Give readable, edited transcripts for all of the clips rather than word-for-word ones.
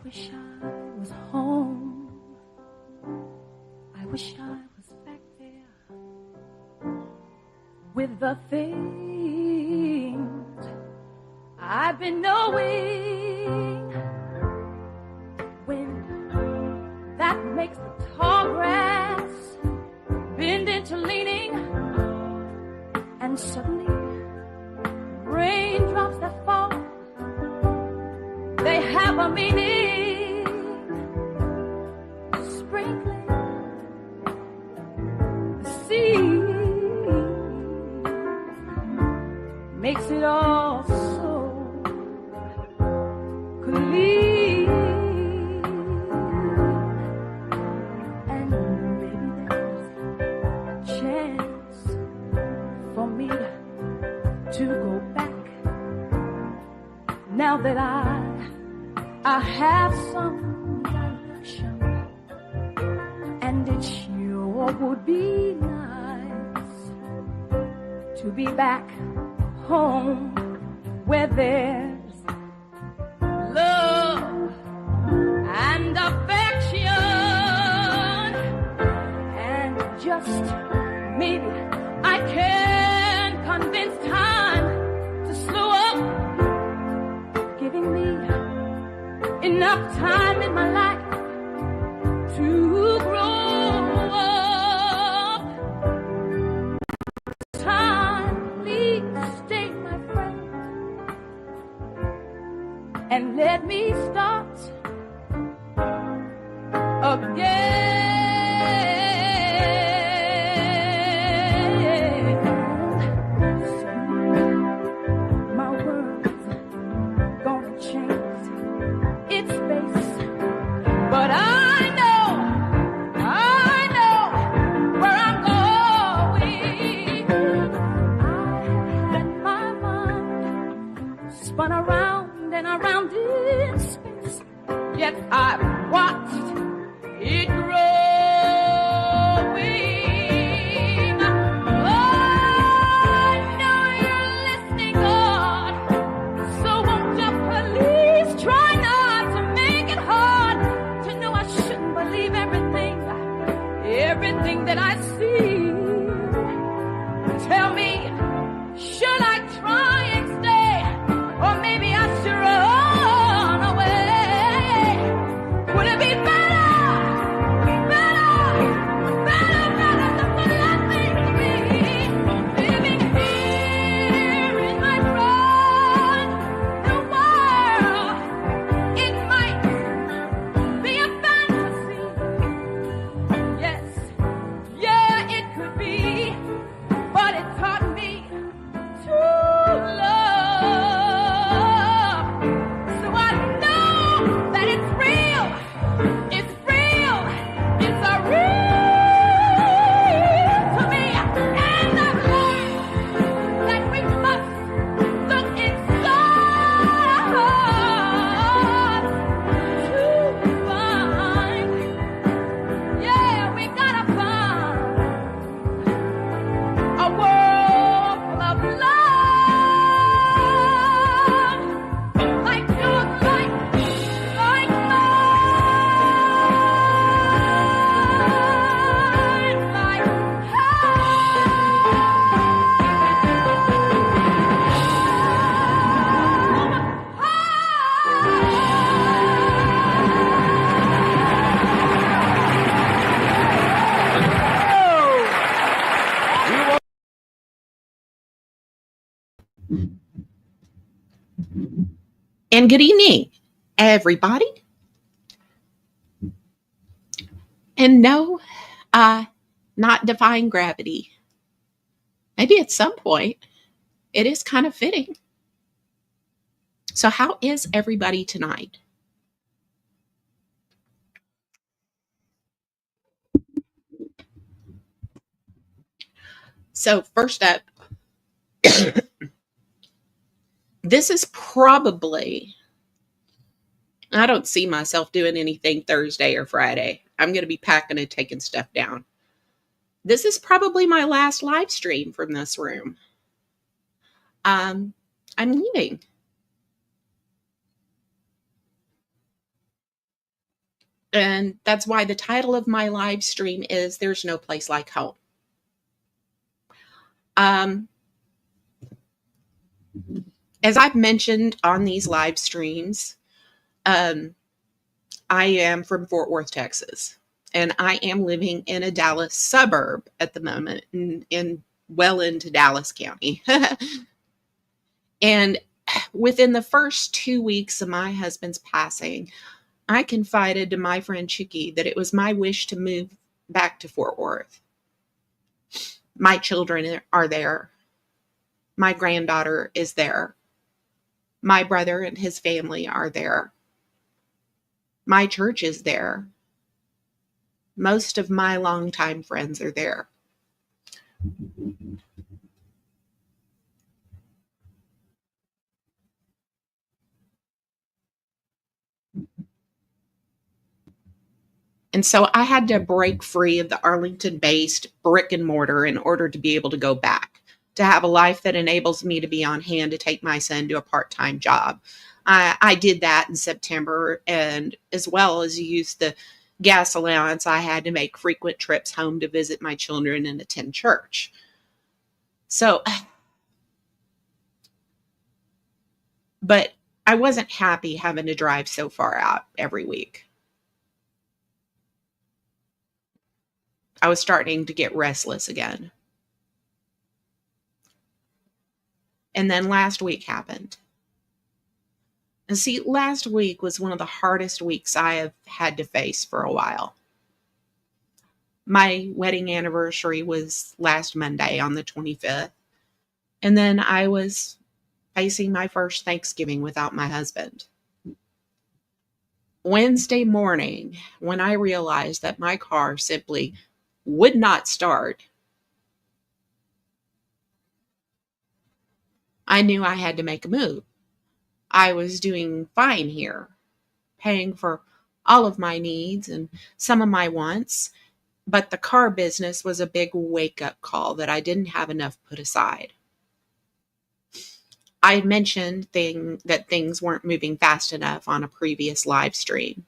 wish I was home. I wish I was back there with the things I've been knowing. When that makes the tall grass bend into leaning, and suddenly raindrops that fall, they have a meaning, sprinkling the sea makes it all so clean. And maybe there's a chance for me to go back now that I have some direction, and it sure would be nice to be back home where there's love and affection, and just maybe I can convince time to slow up, giving me enough time in my life to grow up. Time, please stay, my friend, and let me start again. My world's gonna change its face, but I know where I'm going. I had my mind spun around and around in space, yet I watched it growing. Oh, I know you're listening, God, so won't you please try not to make it hard to know I shouldn't believe everything that I see. Tell me, should I try and stay, or maybe I should run away? Would it be better to let me be living here in my brand new world? It might be a fantasy. Yes, yeah, it could be, but it taught me to love. So I know that it's real, it's real, it's a real to me. And I've learned that we must look inside to find. Yeah, we gotta find a world full of love, like yours, like mine, like And good evening, everybody. And no, not defying gravity. Maybe at some point it is kind of fitting. So how is everybody tonight? So first up, this is probably, I don't see myself doing anything Thursday or Friday. I'm going to be packing and taking stuff down. This is probably my last live stream from this room. I'm leaving. And that's why the title of my live stream is There's No Place Like Home. As I've mentioned on these live streams, I am from Fort Worth, Texas, and I am living in a Dallas suburb at the moment, in well into Dallas County. And within the first 2 weeks of my husband's passing, I confided to my friend Chicky that it was my wish to move back to Fort Worth. My children are there. My granddaughter is there. My brother and his family are there. My church is there. Most of my longtime friends are there. And so I had to break free of the Arlington based brick and mortar in order to be able to go back, to have a life that enables me to be on hand to take my son to a part time job. I did that in September, and as well as use the gas allowance I had to make frequent trips home to visit my children and attend church. So, but I wasn't happy having to drive so far out every week. I was starting to get restless again. And then last week happened. And see, last week was one of the hardest weeks I have had to face for a while. My wedding anniversary was last Monday on the 25th. And then I was facing my first Thanksgiving without my husband. Wednesday morning, when I realized that my car simply would not start, I knew I had to make a move. I was doing fine here, paying for all of my needs and some of my wants, but the car business was a big wake-up call that I didn't have enough put aside. I had mentioned that things weren't moving fast enough on a previous live stream.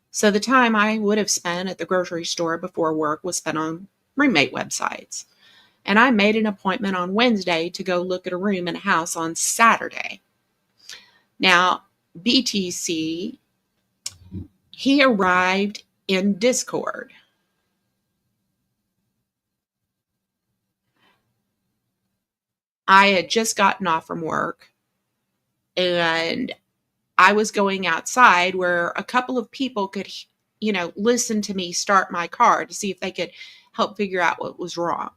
So the time I would have spent at the grocery store before work was spent on roommate websites. And I made an appointment on Wednesday to go look at a room in a house on Saturday. Now, BTC, he arrived in Discord. I had just gotten off from work, and I was going outside where a couple of people could, listen to me start my car to see if they could help figure out what was wrong.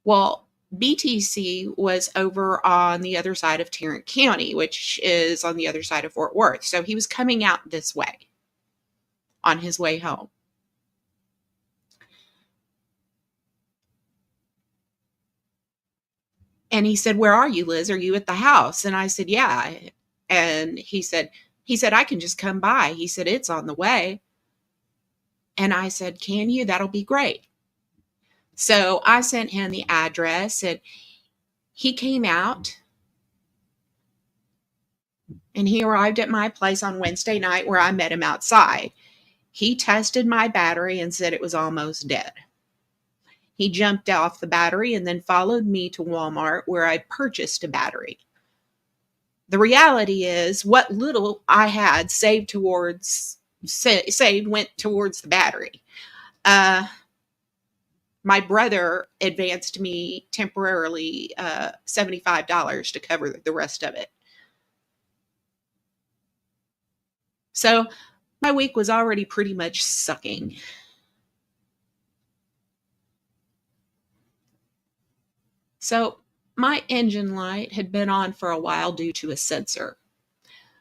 Well, BTC was over on the other side of Tarrant County, which is on the other side of Fort Worth. So he was coming out this way on his way home. And he said, "Where are you, Liz? Are you at the house?" And I said, "Yeah." And he said, "I can just come by." He said, "It's on the way." And I said, "Can you? That'll be great." So I sent him the address, and he came out, and he arrived at my place on Wednesday night, where I met him outside. He tested my battery and said it was almost dead. He jumped off the battery and then followed me to Walmart, where I purchased a battery. The reality is, what little I had saved went towards the battery. My brother advanced me temporarily $75 to cover the rest of it. So my week was already pretty much sucking. So my engine light had been on for a while due to a sensor.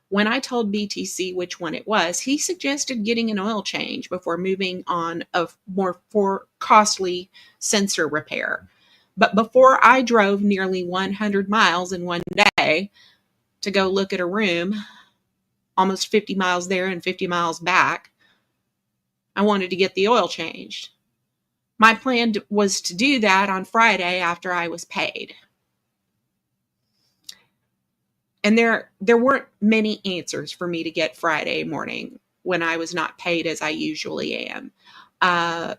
When I told BTC which one it was, he suggested getting an oil change before moving on a more costly sensor repair. But before I drove nearly 100 miles in one day to go look at a room, almost 50 miles there and 50 miles back, I wanted to get the oil changed. My plan was to do that on Friday after I was paid. And there weren't many answers for me to get Friday morning. when I was not paid as I usually am. Uh,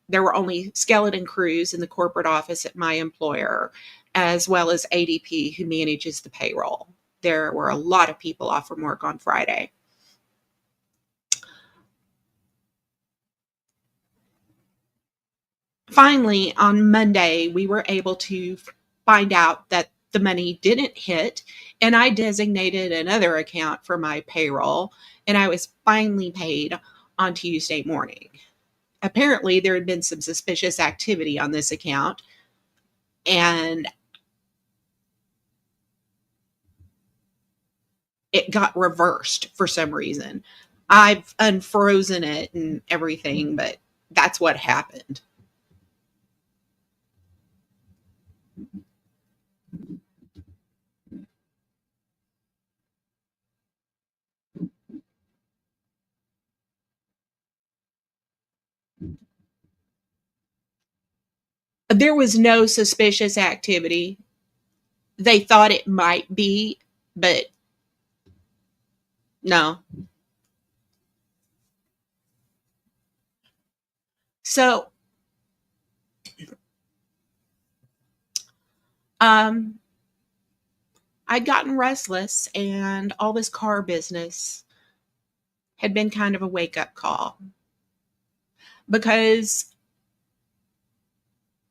there were only skeleton crews in the corporate office at my employer, as well as ADP, who manages the payroll. There were a lot of people off from work on Friday. Finally, on Monday, we were able to find out that the money didn't hit, and I designated another account for my payroll, and I was finally paid on Tuesday morning. Apparently, there had been some suspicious activity on this account, and it got reversed for some reason. I've unfrozen it and everything, but that's what happened. There was no suspicious activity. They thought it might be, but no. So, um, I'd gotten restless, and all this car business had been kind of a wake up call because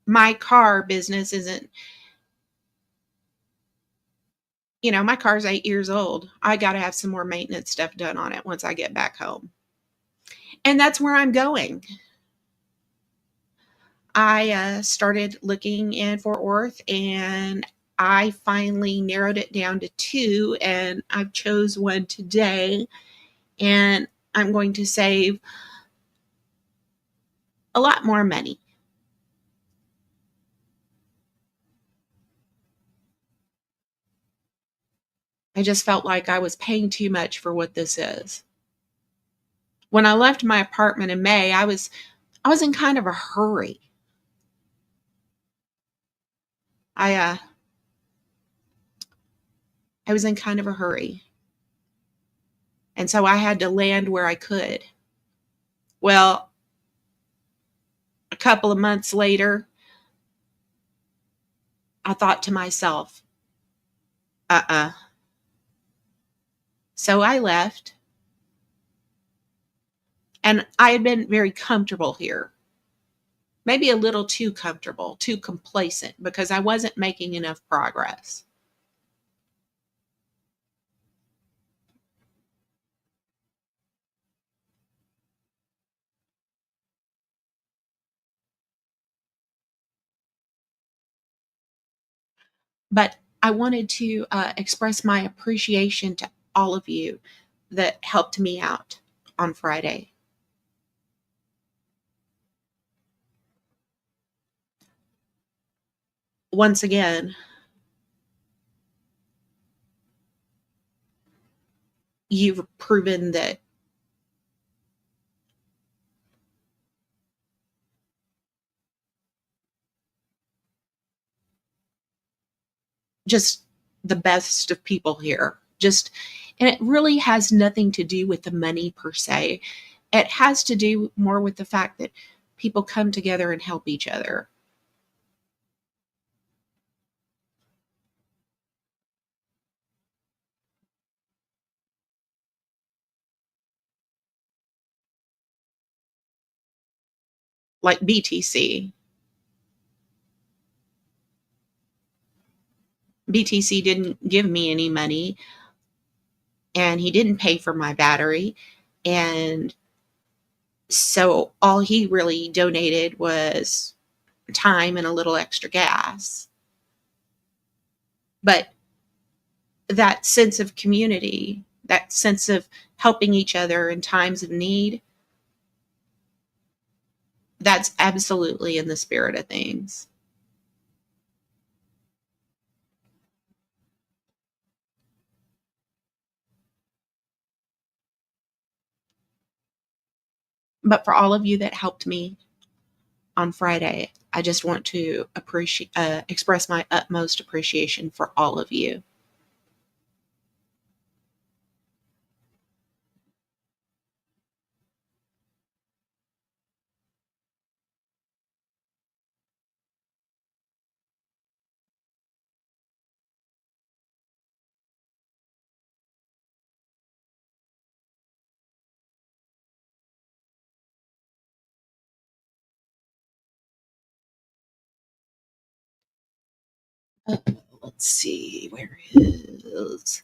my car business isn't, my car's 8 years old. I got to have some more maintenance stuff done on it once I get back home. And that's where I'm going. I started looking in Fort Worth, and I finally narrowed it down to two, and I've chose one today, and I'm going to save a lot more money. I just felt like I was paying too much for what this is. When I left my apartment in May, I was in kind of a hurry. I I was in kind of a hurry. And so I had to land where I could. Well, a couple of months later, I thought to myself, uh-uh. So I left, and I had been very comfortable here. Maybe a little too comfortable, too complacent, because I wasn't making enough progress. But I wanted to express my appreciation to all of you that helped me out on Friday. Once again, you've proven that just the best of people here. And it really has nothing to do with the money per se. It has to do more with the fact that people come together and help each other. Like BTC. BTC didn't give me any money, and he didn't pay for my battery. And so all he really donated was time and a little extra gas. But that sense of community, that sense of helping each other in times of need, that's absolutely in the spirit of things. But for all of you that helped me on Friday, I just want to express my utmost appreciation for all of you. Let's see, where is.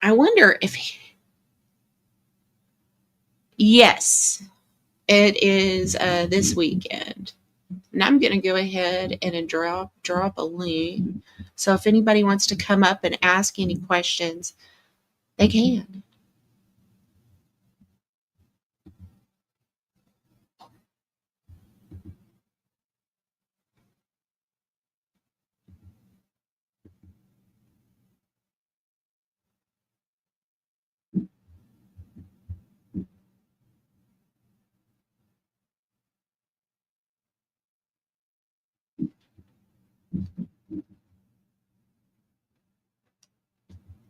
I wonder if. Yes, it is this weekend. And I'm going to go ahead and drop a link. So if anybody wants to come up and ask any questions, they can.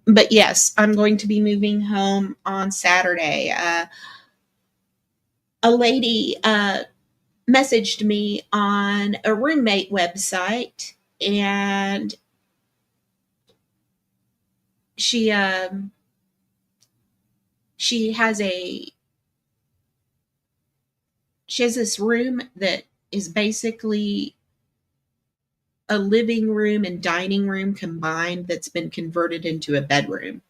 But yes, I'm going to be moving home on Saturday. A lady messaged me on a roommate website, and she um, she has a she has this room that is basically a living room and dining room combined that's been converted into a bedroom.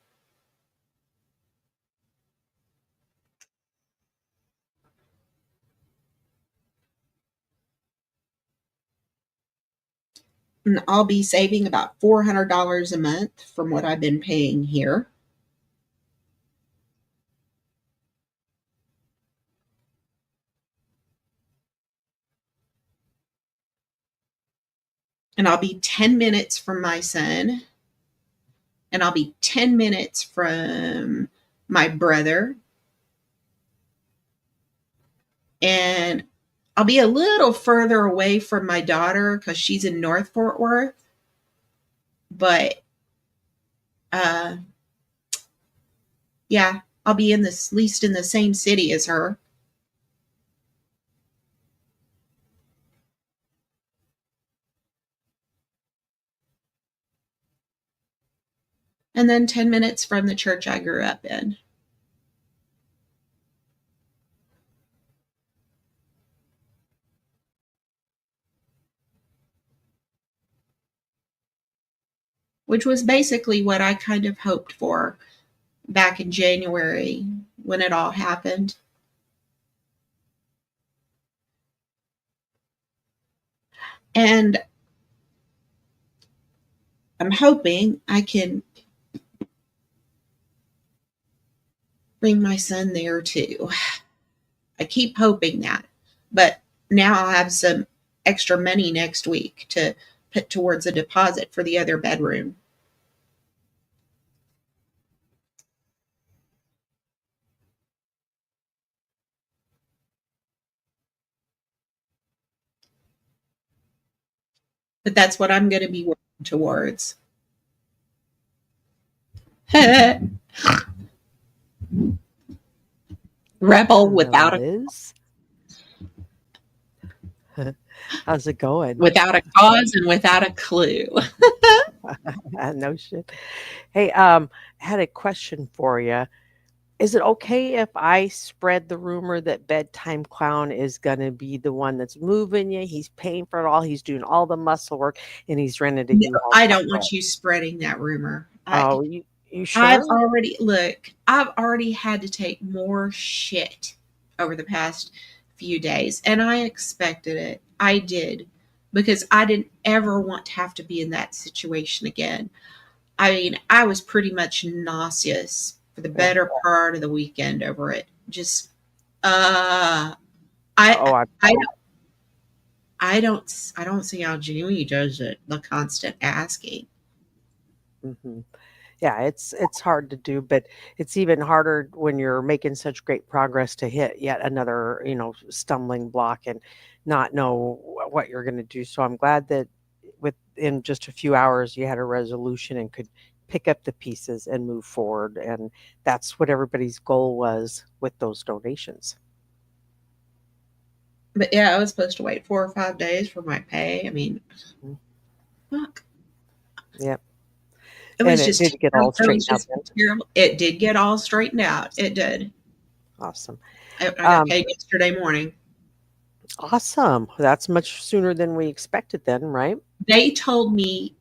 And I'll be saving about $400 a month from what I've been paying here. And I'll be 10 minutes from my son. And I'll be 10 minutes from my brother. And I'll be a little further away from my daughter because she's in North Fort Worth. But uh, yeah, I'll be in this, at least in the same city as her. And then 10 minutes from the church I grew up in. Which was basically what I kind of hoped for back in January when it all happened. And I'm hoping I can bring my son there too. I keep hoping that. But now I'll have some extra money next week to put towards a deposit for the other bedroom. But that's what I'm going to be working towards. Rebel without Liz. How's it going? without a cause and without a clue. No shit. Hey, had a question for you. Is it okay if I spread the rumor that Bedtime Clown is gonna be the one that's moving you? He's paying for it all. He's doing all the muscle work, and he's rented a No, U-Haul I don't truck. want you spreading that rumor. Oh, you I've sure? already had to take more shit over the past few days, and I expected it. I did, because I didn't ever want to have to be in that situation again. I mean, I was pretty much nauseous for the Yeah. better part of the weekend over it. Just, uh, I, Oh, I, I don't see how Jamie does it. The constant asking. mhm. Yeah, it's hard to do, but it's even harder when you're making such great progress to hit yet another, stumbling block and not know what you're going to do. So I'm glad that within just a few hours you had a resolution and could pick up the pieces and move forward. And that's what everybody's goal was with those donations. But yeah, I was supposed to wait 4 or 5 days for my pay. I mean, Mhm. fuck. Yep. It And was it just did get terrible. all It was straightened out just then. terrible. It did get all straightened out. It did. Awesome. I got Um, paid yesterday morning. Awesome. That's much sooner than we expected then, right? They told me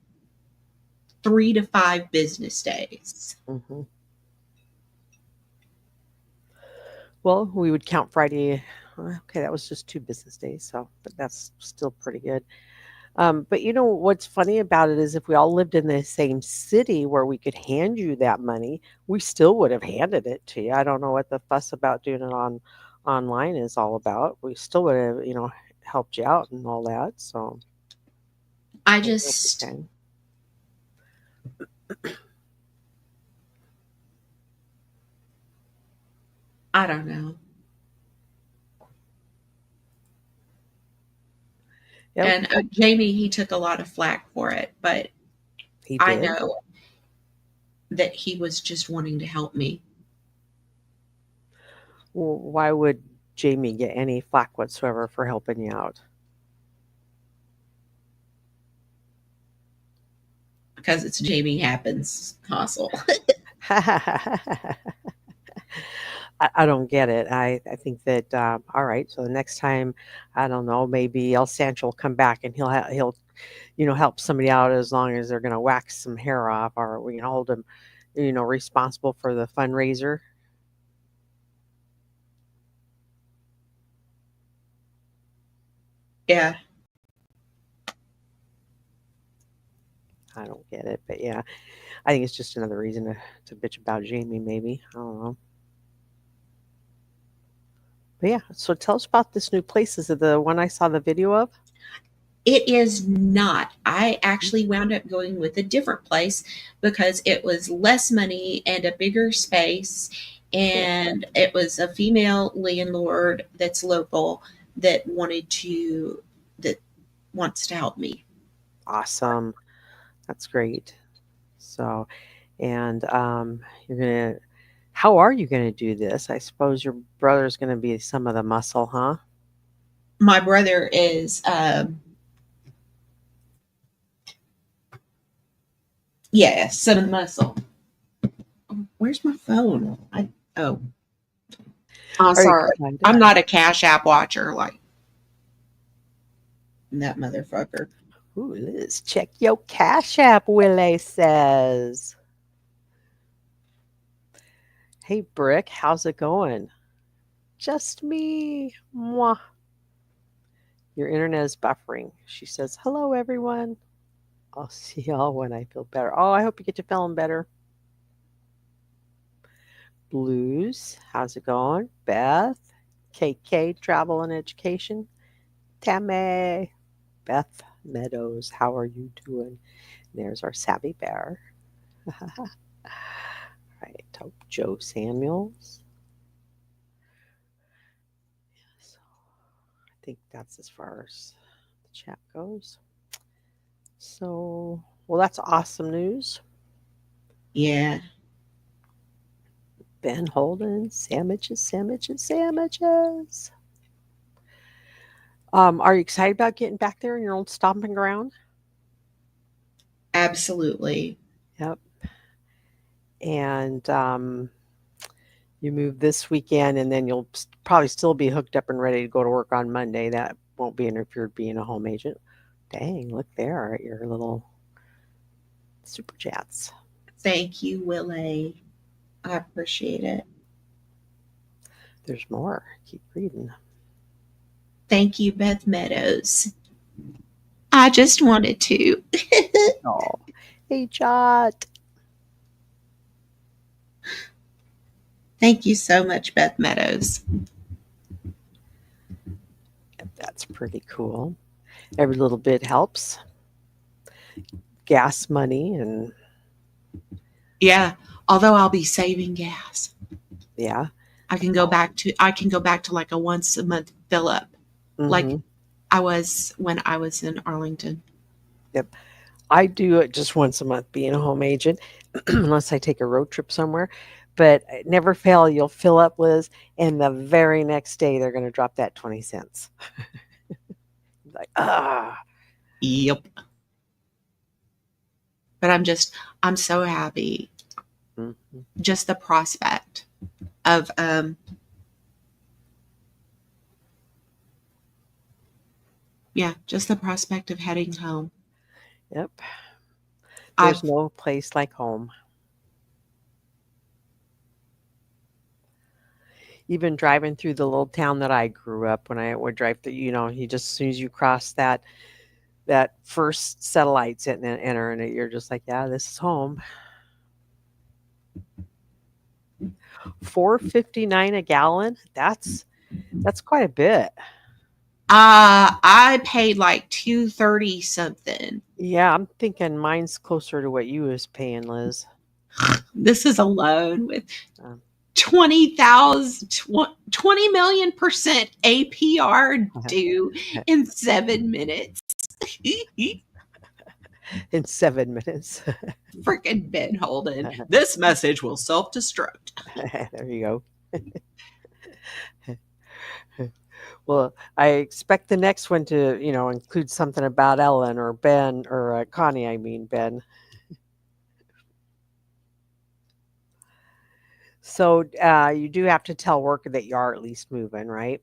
3 to 5 business days. Hmm. Well, we would count Friday. Okay, that was just 2 business days, so but that's still pretty good. But you know what's funny about it is if we all lived in the same city where we could hand you that money, we still would have handed it to you. I don't know what the fuss about doing it on online is all about. We still would have, helped you out and all that. So I but that's just, okay. I don't know. Yep, And Jamie, he took a lot of flack for it, but he I did. know that he was just wanting to help me Well, why would Jamie get any flack whatsoever for helping you out? because it's Jamie Happens hustle. I don't get it. I think that all right. So the next time, I don't know, maybe El Sancho will come back and he'll help somebody out as long as they're going to wax some hair off, or we can hold him, responsible for the fundraiser. Yeah, I don't get it, but yeah, I think it's just another reason to bitch about Jamie. Maybe I don't know. But yeah, so tell us about this new place. Is it the one I saw the video of? it is not. I actually wound up going with a different place because it was less money and a bigger space. Cool. And it was a female landlord that's local that that wants to help me. Awesome. That's great. So, and you're gonna. How are you gonna do this? I suppose your brother's gonna be some of the muscle, huh? My brother is, yeah, some of the muscle. Where's my phone? Oh, I'm Are you sorry. excited? I'm not a Cash App watcher like that motherfucker. Ooh, let's check your Cash App, Willie says. Hey, Brick, how's it going? Just me. Mwah. Your internet is buffering. She says, hello, everyone. I'll see y'all when I feel better. Oh, I hope you get to feeling better. Blues, how's it going? Beth, KK, travel and education. Tammy, Beth Meadows, how are you doing? There's our savvy bear. Right, Joe Samuels. So I think that's as far as the chat goes. So, well, that's awesome news. Yeah. Ben Holden, sandwiches, sandwiches, sandwiches. Are you excited about getting back there in your old stomping ground? Absolutely. Yep. And you move this weekend, and then you'll probably still be hooked up and ready to go to work on Monday. That won't be interfered being a home agent. Dang, look there at your little super chats. Thank you, Willie. I appreciate it. There's more. Keep reading. Thank you, Beth Meadows. I just wanted to. Oh, hey, Jot. Thank you so much, Beth Meadows. That's pretty cool. Every little bit helps. Gas money and Yeah. Although I'll be saving gas. yeah. I can go back to like a once a month fill up. Like Mhm. I was when I was in Arlington. Yep. I do it just once a month being a home agent, unless I take a road trip somewhere. But never fail, you'll fill up, Liz, and the very next day they're going to drop that 20 cents. Like, Yep. But I'm so happy. Mhm. Just the prospect of Yeah, just the prospect of heading home. Yep. I've There's no place like home. Even driving through the little town that I grew up, when I would drive through, you just as soon as you cross that first set of lights and then enter, and you're just like, yeah, this is home. $4.59 a gallon. That's quite a bit. I paid like 230 something. Yeah, I'm thinking mine's closer to what you was paying, Liz. This is a loan with Um, 20 million% APR due in 7 minutes. in 7 minutes. Freaking Ben Holden. This message will self-destruct. There you go. Well, I expect the next one to, include something about Ellen or Ben or Connie. I mean Ben. So you do have to tell work that you are at least moving, right?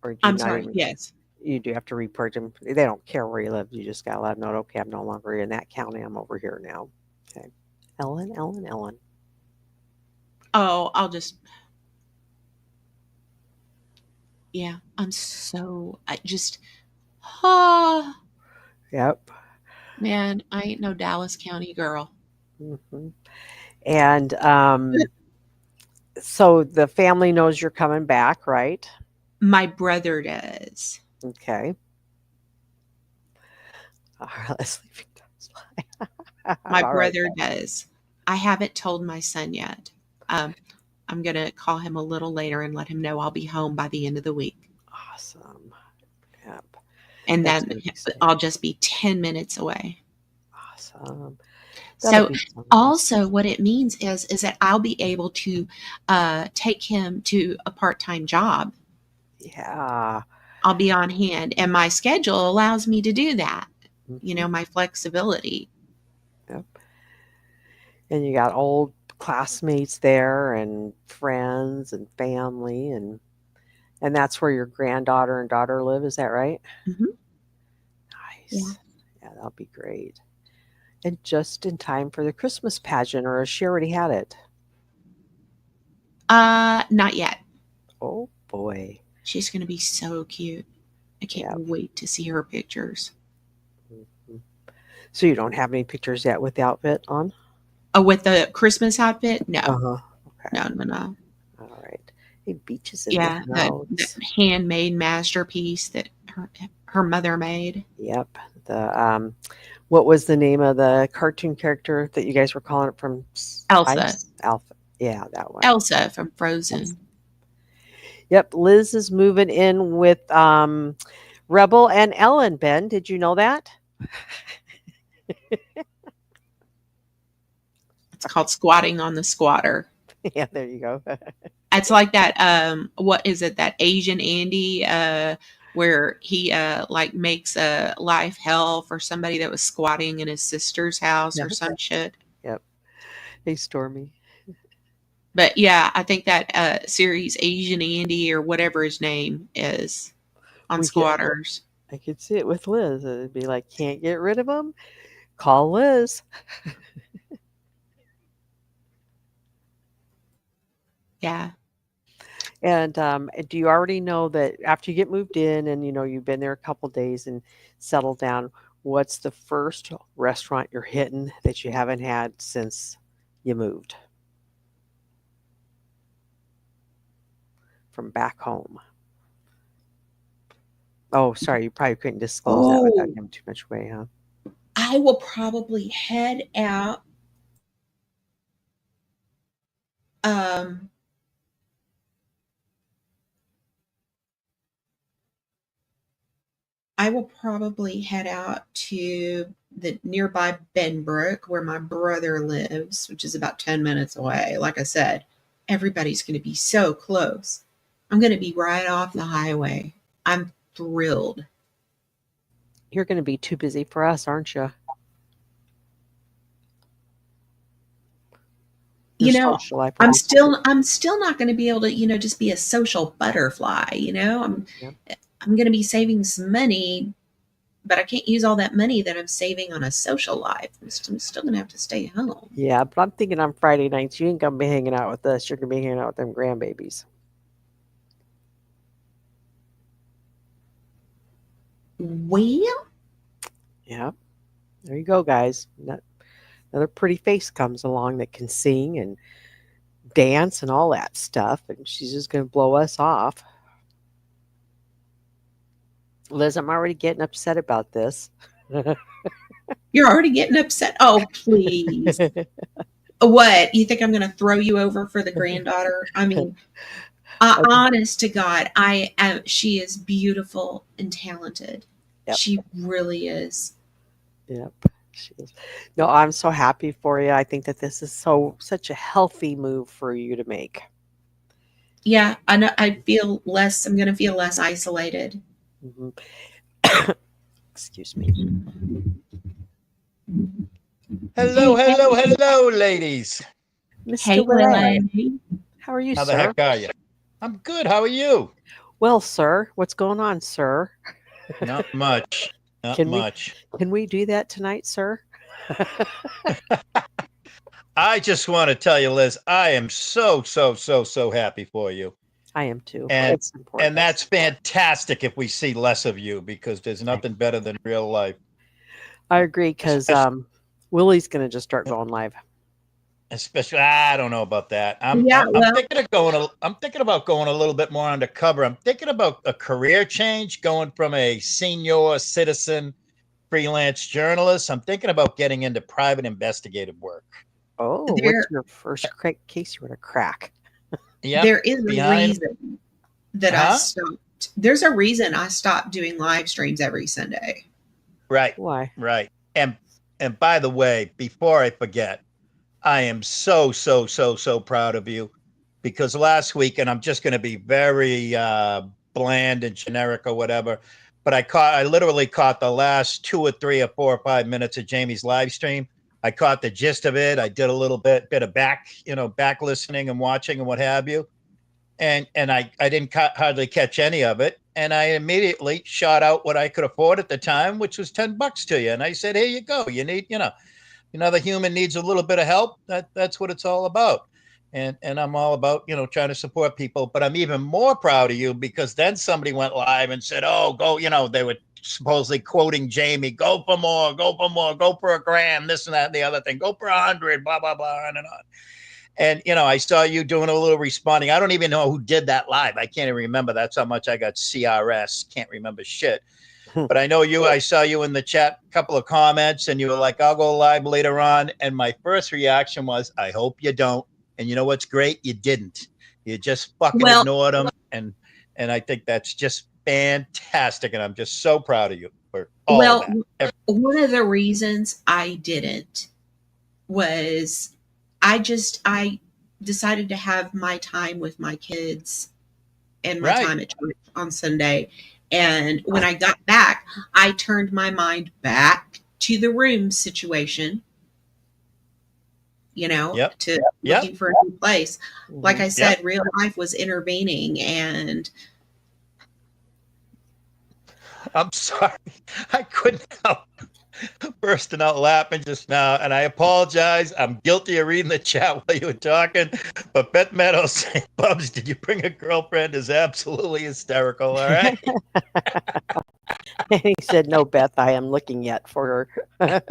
Or do you I'm not sorry. even? Yes. You do have to report them. They don't care where you live. You just gotta let them know. Okay, I'm no longer in that county. I'm over here now. Okay, Ellen. Oh, I'll just. Yeah, I'm so. I just. Oh, Yep. man, I ain't no Dallas County girl. hmm And so the family knows you're coming back, right? My brother does. Okay. All right, let's leave it. My All right. brother does. I haven't told my son yet. I'm going to call him a little later and let him know I'll be home by the end of the week. Awesome. Yep. And That's then gonna be exciting. I'll just be 10 minutes away. Awesome. So Be so nice. also what it means is that I'll be able to take him to a part-time job. Yeah. I'll be on hand and my schedule allows me to do that. Mhm. My flexibility. Yep. And you got old classmates there and friends and family and that's where your granddaughter and daughter live, is that right? Mhm. Nice. Yeah. Yeah, that'll be great. And just in time for the Christmas pageant, or has she already had it? Not yet. Oh boy. She's going to be so cute. I can't Yep. wait to see her pictures. Mhm. So you don't have any pictures yet with the outfit on? Oh, with the Christmas outfit? No, Uh-huh. Okay. no. All right. Hey, Beaches in Yeah, the the house. handmade masterpiece that her mother made. Yep. What was the name of the cartoon character that you guys were calling it from Elsa. Ice? Alpha. Yeah, that one. Elsa from Elsa. Frozen. Yep. Liz is moving in with Rebel and Ellen. Ben, did you know that? It's called Squatting on the Squatter. Yeah, there you go. It's like that what is it, that Asian Andy where he like makes a life hell for somebody that was squatting in his sister's house or some shit. Yep. Hey, Stormy. But yeah, I think that series Asian Andy or whatever his name is on Squatters. I could see it with Liz. It'd be like, can't get rid of them? Call Liz. Yeah. And do you already know that after you get moved in and you've been there a couple days and settled down, what's the first restaurant you're hitting that you haven't had since you moved from back home? Oh, sorry, you probably couldn't disclose that without giving too much away, huh? I will probably head out. I will probably head out to the nearby Benbrook where my brother lives, which is about 10 minutes away. Like I said, everybody's going to be so close. I'm going to be right off the highway. I'm thrilled. You're going to be too busy for us, aren't you? your you know, social life will be I'm still not going to be able to, just be a social butterfly. Yep. I'm going to be saving some money, but I can't use all that money that I'm saving on a social life. I'm still going to have to stay home. Yeah, but I'm thinking on Friday nights you ain't gonna be hanging out with us. You're gonna be hanging out with them grandbabies. Well, Yeah, there you go, guys. Another pretty face comes along that can sing and dance and all that stuff, and she's just gonna blow us off. Liz, I'm already getting upset about this. you're already getting upset. Oh, please. What? You think I'm going to throw you over for the granddaughter? I mean, honest to God, she is beautiful and talented. Yep. She really is. Yep. She is. No, I'm so happy for you. I think that this is such a healthy move for you to make. Yeah, I know. I'm going to feel less isolated. Mhm. Excuse me. Hello, ladies. Mr. Hey, Willie, Willie. how are you, How the sir? heck are you? I'm good. How are you? Well, sir, what's going on, sir? Not much. Not Can much. Can we do that tonight, sir? I just want to tell you, Liz, I am so happy for you. I am too. And It's important. and that's fantastic if we see less of you because there's nothing better than real life. I agree because Willie's gonna just start going live. Especially, I don't know about that. I'm thinking about going a little bit more undercover. I'm thinking about a career change, going from a senior citizen freelance journalist. I'm thinking about getting into private investigative work. Oh, There- what's your first case you're gonna crack? Yeah, There is a behind- reason that I Huh? stopped. There's a reason I stopped doing live streams every Sunday. right, Why? right. And by the way, before I forget, I am so proud of you because last week, and I'm just going to be very bland and generic or whatever, but I literally caught the last 2 or 3 or 4 or 5 minutes of Jamie's live stream. I caught the gist of it. I did a little bit of back listening and watching and what have you. And I didn't hardly catch any of it. And I immediately shot out what I could afford at the time, which was $10 to you. And I said, here you go. You need, another human needs a little bit of help. That's what it's all about. And I'm all about, trying to support people. But I'm even more proud of you because then somebody went live and said, oh, go, they were supposedly quoting Jamie, go for more, go for $1,000, this and that and the other thing, go for 100, blah, blah, blah, on and on. And, I saw you doing a little responding. I don't even know who did that live. I can't even remember. That's how much I got CRS. Can't remember shit. But I know I saw you in the chat, a couple of comments, and you were like, I'll go live later on. And my first reaction was, I hope you don't. And you know what's great? You didn't. You just fucking ignored them. And I think that's just fantastic. And I'm just so proud of you for all that. One of the reasons I didn't was I decided to have my time with my kids and my time at church on Sunday. And when I got back, I turned my mind back to the room situation, to looking for a new place. Like I said, real life was intervening, and I'm sorry. I couldn't help bursting out laughing just now, and I apologize. I'm guilty of reading the chat while you were talking. But Beth Meadows saying, Bubs, did you bring a girlfriend? Is absolutely hysterical. All right. And he said, no, Beth, I am looking yet for her.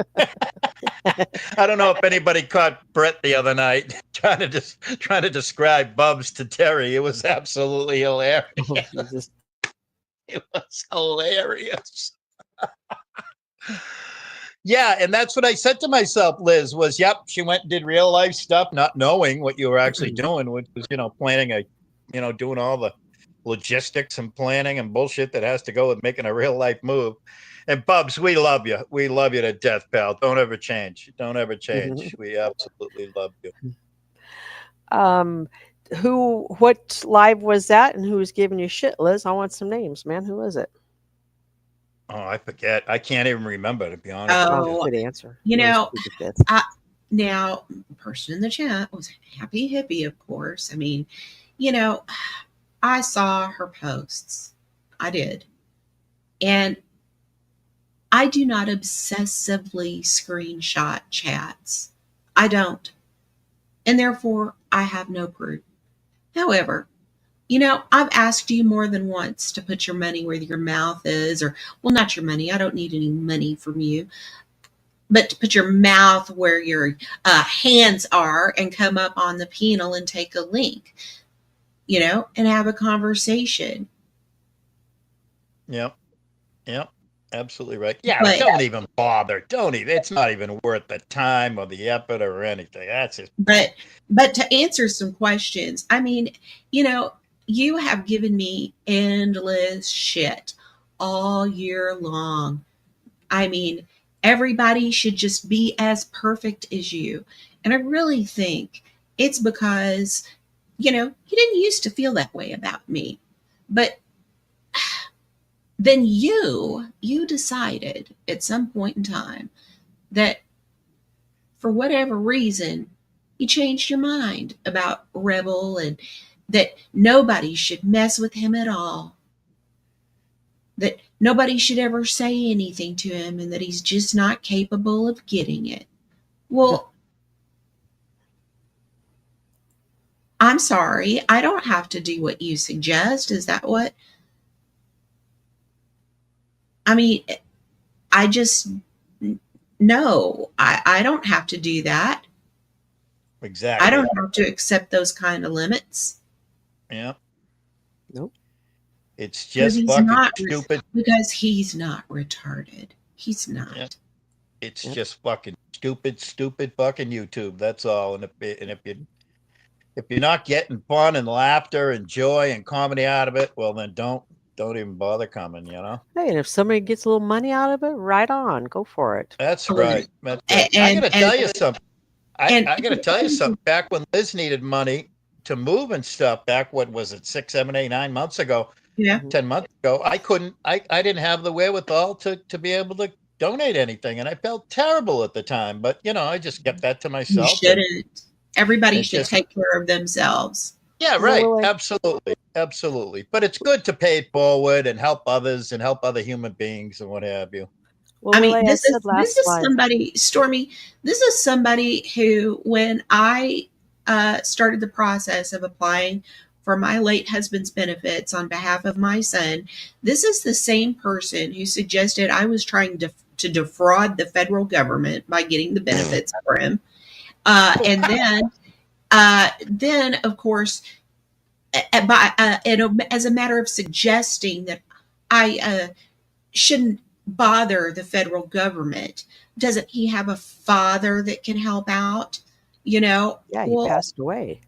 I don't know if anybody caught Brett the other night trying to describe Bubs to Terry. It was absolutely hilarious. It was hilarious. Yeah, and that's what I said to myself, Liz, was, yep, she went and did real life stuff, not knowing what you were actually doing, which was, planning doing all the logistics and planning and bullshit that has to go with making a real life move. And Bubs, we love you. We love you to death, pal. Don't ever change. Don't ever change. We absolutely love you. What live was that and who was giving you shit, Liz? I want some names, man. Who is it? Oh, I forget. I can't even remember, to be honest. Oh, good answer. Now, the person in the chat was Happy Hippie, of course. I mean, you know, I saw her posts. I did. And I do not obsessively screenshot chats. I don't. And therefore, I have no proof. However, you know, I've asked you more than once to put your money where your mouth is, or, well, not your money. I don't need any money from you, but to put your mouth where your hands are and come up on the panel and take a link, you know, and have a conversation. Yep. Yep. Absolutely right. Yeah, But- don't even bother. Don't even. It's not even worth the time or the effort or anything. That's just. But to answer some questions, I mean, you know, you have given me endless shit all year long. I mean, everybody should just be as perfect as you. And I really think it's because, you know, you didn't used to feel that way about me. But then you decided at some point in time that for whatever reason, you changed your mind about Rebel and that nobody should mess with him at all. That nobody should ever say anything to him and that he's just not capable of getting it. Well, I'm sorry. I don't have to do what you suggest. Is that what? I mean, I just, no, I don't have to do that. Exactly. I don't have to accept those kind of limits. Yeah. Nope. It's Because just he's fucking not stupid. Because he's not retarded. He's not. Yeah. It's Yep. just fucking stupid fucking YouTube. That's all. And if you're not getting fun and laughter and joy and comedy out of it, well then don't even bother coming. You know. Hey, and if somebody gets a little money out of it, right on, go for it. That's Oh, right. That's right. I gotta tell you something. I gotta tell you something. Back when Liz needed money to move and stuff, back what was it, 6, 7, 8, 9 months ago, Yeah. 10 months ago, I didn't have the wherewithal to be able to donate anything. And I felt terrible at the time. But you know, I just kept that to You myself. and- shouldn't. Everybody it's should just- take care of themselves. Yeah, Well, right. well, Absolutely. But it's good to pay it forward and help others and help other human beings and what have you. Well, I mean, like this said is last slide, somebody, Stormy. This is somebody who, when I started the process of applying for my late husband's benefits on behalf of my son, this is the same person who suggested I was trying to defraud the federal government by getting the benefits for him, and then of course, as a matter of suggesting that I shouldn't bother the federal government. Doesn't he have a father that can help out? You know, yeah, he well, passed away.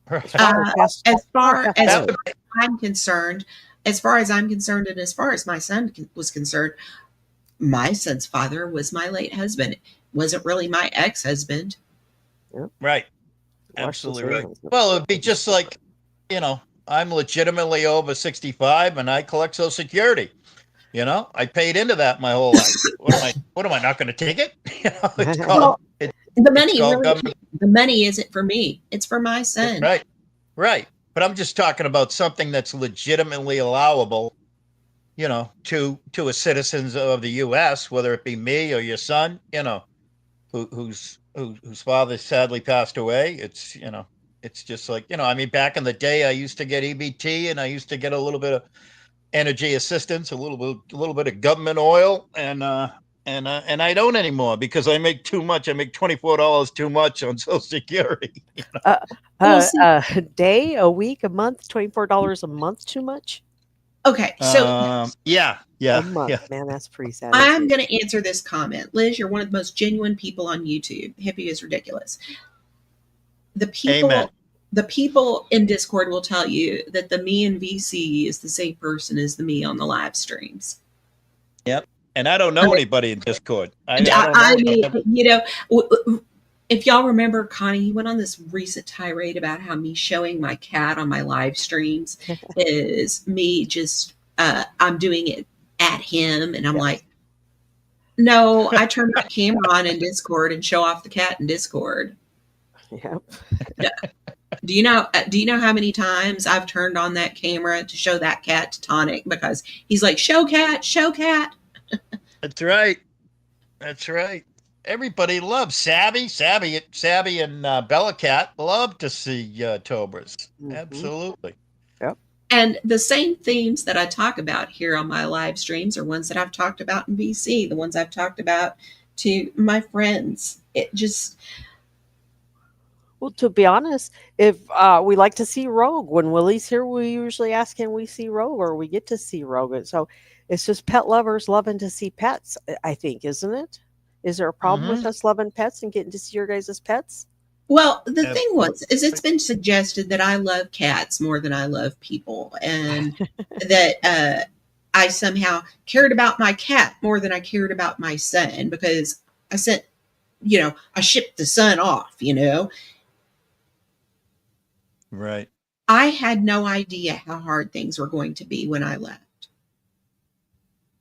Right. as far as That would- I'm concerned, and as far as my son was concerned, my son's father was my late husband. It wasn't really my ex-husband. Right. Absolutely right. Well, it'd be just like, you know, I'm legitimately over 65 and I collect Social Security. You know, I paid into that my whole life. What am I not going to take it? You know, it's called, Well, the money called really, government. the money isn't for me. It's for my son. Right. But I'm just talking about something that's legitimately allowable, you know, to a citizens of the U.S., whether it be me or your son, you know, whose father sadly passed away. It's, you know, it's just like, you know, I mean, back in the day, I used to get EBT and I used to get a little bit of energy assistance, a little bit of government oil, and I don't anymore because I make too much. I make $24 too much on Social Security. You know? Well, A day, a week, a month, $24 a month, too much? Okay, so yeah, A month, man, that's pretty sad. I'm going to answer this comment. Liz, you're one of the most genuine people on YouTube. Hippie is ridiculous. Amen. The people in Discord will tell you that the me in VC is the same person as the me on the live streams. Yep. And I don't know anybody in Discord. I don't I know. mean, you know, if y'all remember, Connie, he went on this recent tirade about how me showing my cat on my live streams is me just, I'm doing it at him. And I'm Yes. like, No, I turn my camera on in Discord and show off the cat in Discord. Yep. Do you know how many times I've turned on that camera to show that cat to Tonic because he's like, show cat, show cat. That's right. That's right. Everybody loves Savvy, and Bella Cat love to see Tobers. Mhm. Absolutely. And the same themes that I talk about here on my live streams are ones that I've talked about in BC, the ones I've talked about to my friends. It just, Well, to be honest, if we like to see Rogue, when Willie's here, we usually ask him we see Rogue or we get to see Rogue. And so it's just pet lovers loving to see pets, I think, isn't it? Is there a problem with us loving pets and getting to see your guys' pets? well, the thing was, is it's been suggested that I love cats more than I love people, and that I somehow cared about my cat more than I cared about my son because I sent, I shipped the son off, Right. I had no idea how hard things were going to be when I left.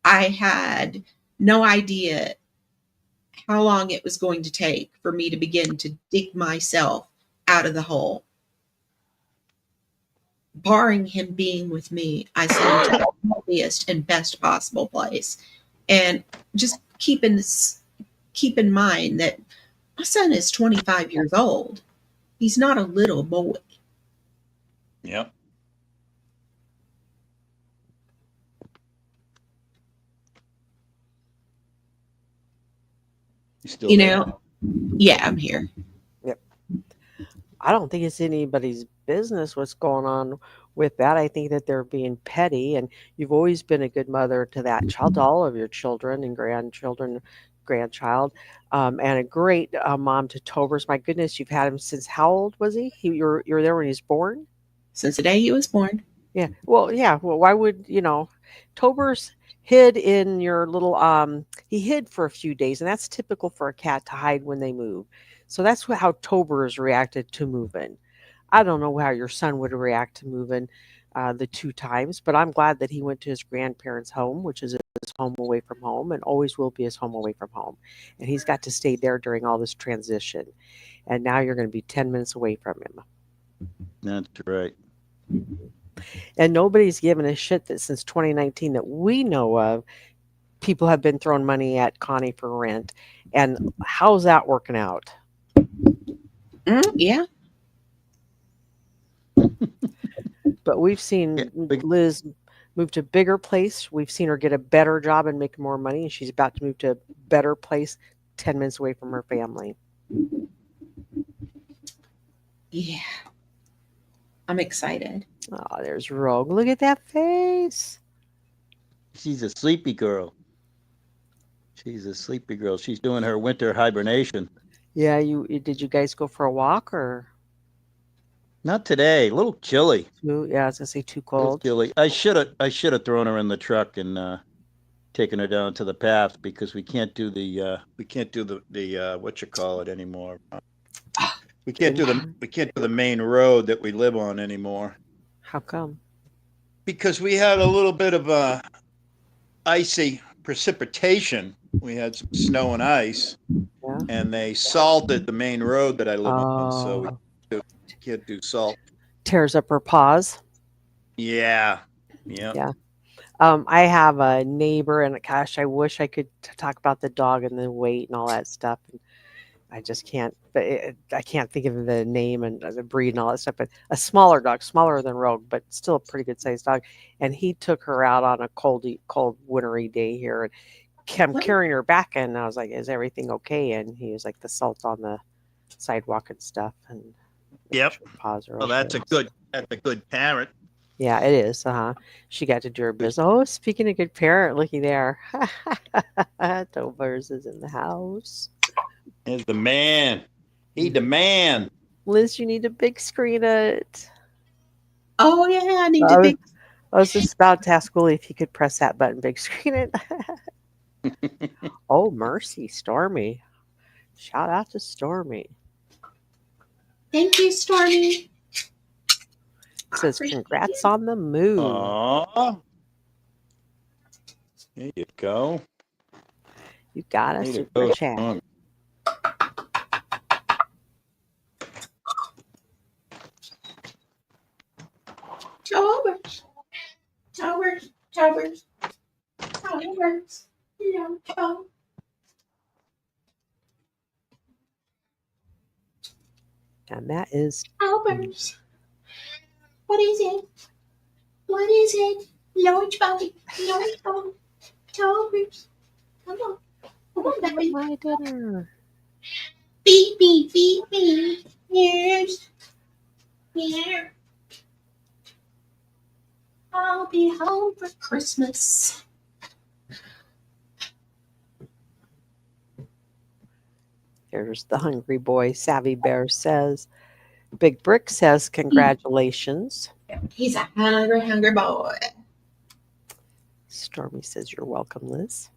I had no idea how long it was going to take for me to begin to dig myself out of the hole. Barring him being with me, I sent him to the healthiest and best possible place. And just keep in mind that my son is 25 years old. He's not a little boy. Yep. You still there? Yeah, I'm here. Yep. I don't think it's anybody's business what's going on with that. I think that they're being petty, and you've always been a good mother to that child, to all of your children and grandchild, and a great mom to Tobers. My goodness, you've had him since how old was he? You're there when he was born? Since the day he was born. Yeah. Well, yeah. Well, why would Tobers hid in your little he hid for a few days, and that's typical for a cat to hide when they move. So that's how Tobers reacted to moving. I don't know how your son would react to moving the 2 times, but I'm glad that he went to his grandparents' home, which is his home away from home and always will be his home away from home. And he's got to stay there during all this transition. And now you're going to be 10 minutes away from him. That's right. And nobody's given a shit that since 2019 that we know of, people have been throwing money at Connie for rent. And how's that working out? Yeah. But we've seen Liz move to a bigger place. We've seen her get a better job and make more money. And she's about to move to a better place 10 minutes away from her family. Yeah. I'm excited. Oh, there's Rogue. Look at that face. She's a sleepy girl. She's doing her winter hibernation. Yeah, did you guys go for a walk or? Not today. A little chilly. Yeah, I was gonna say too cold. Chilly. I should have thrown her in the truck and taken her down to the path because we can't do the what you call it anymore. We can't do the main road that we live on anymore. How come? Because we had a little bit of icy precipitation. We had some snow and ice, and they salted the main road that I live on, so we can't do salt. Tears up her paws. Yeah. I have a neighbor, and gosh, I wish I could talk about the dog and the weight and all that stuff. And I just can't. But I can't think of the name and the breed and all that stuff. But a smaller dog, smaller than Rogue, but still a pretty good sized dog. And he took her out on a cold, wintry day here, and kept carrying her back. And I was like, "Is everything okay?" And he was like, "The salt on the sidewalk and stuff." And yep. Paws are well, that's a good parent. Yeah, it is. She got to do her business. Oh, speaking of good parent, looky there. Tobers is in the house. There's the man. He the man. Liz, you need to big screen it. Oh yeah, I need to big. I was just about to ask Willie if he could press that button, big screen it. Oh, mercy, Stormy. Shout out to Stormy. Thank you, Stormy. It says congrats on the move. Aww. There you go. You got a Need to super go chat. on. Towers. Towers. Towers. Towers. No, oh. And that is Towers. What is it? What is it? Large boat. Large boat. Towers. Come on. Come on, baby. my dinner. Feed me. Feed me. Yes. Yeah. I'll be home for Christmas. Here's the hungry boy. Savvy Bear says. Big Brick says, congratulations. He's a hungry, hungry boy. Stormy says, you're welcome, Liz.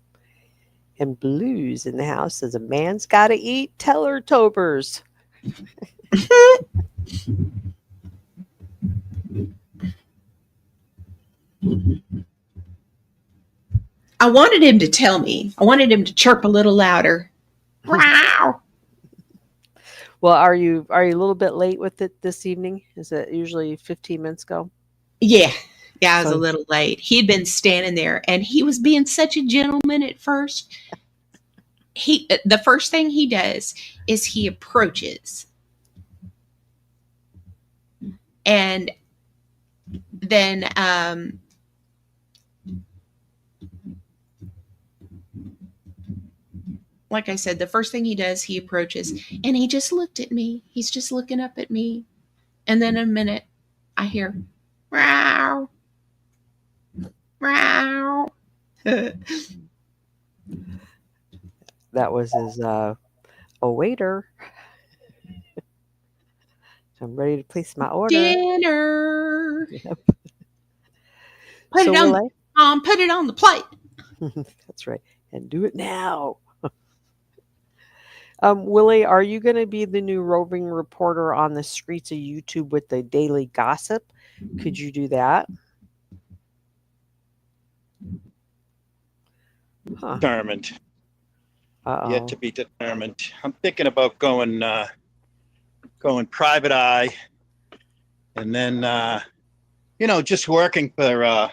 And Blues in the house says, a man's got to eat Teller-tobers. I wanted him to tell me. I wanted him to chirp a little louder. Wow. Well, are you a little bit late with it this evening? Is it usually 15 minutes ago? Yeah. Yeah, I was a So- little late. He'd been standing there and he was being such a gentleman at first. The first thing he does is he approaches. And then like I said, the first thing he does, he approaches and he just looked at me. He's just looking up at me. And then in a minute, I hear, meow, meow. That was his, waiter. So I'm ready to place my order. Dinner. Yep. Put So it on, will put it on the plate. That's right. And do it now. Willie, are you going to be the new roving reporter on the streets of YouTube with the daily gossip? Could you do that? Huh. Determined. Uh-oh. Yet to be determined. I'm thinking about going private eye, and then just working for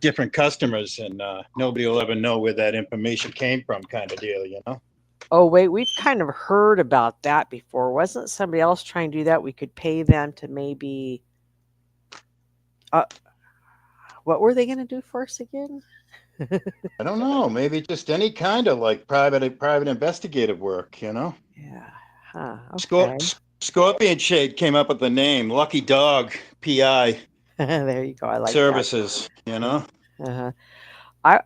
different customers, and nobody will ever know where that information came from, kind of deal, you know. Oh, wait, we've kind of heard about that before. Wasn't somebody else trying to do that? We could pay them to maybe... what were they going to do for us again? I don't know. Maybe just any kind of like private investigative work, you know. Yeah. Huh. Okay. Scorpion Shade came up with the name Lucky Dog PI There you go. I like Services, you know. that. Uh-huh.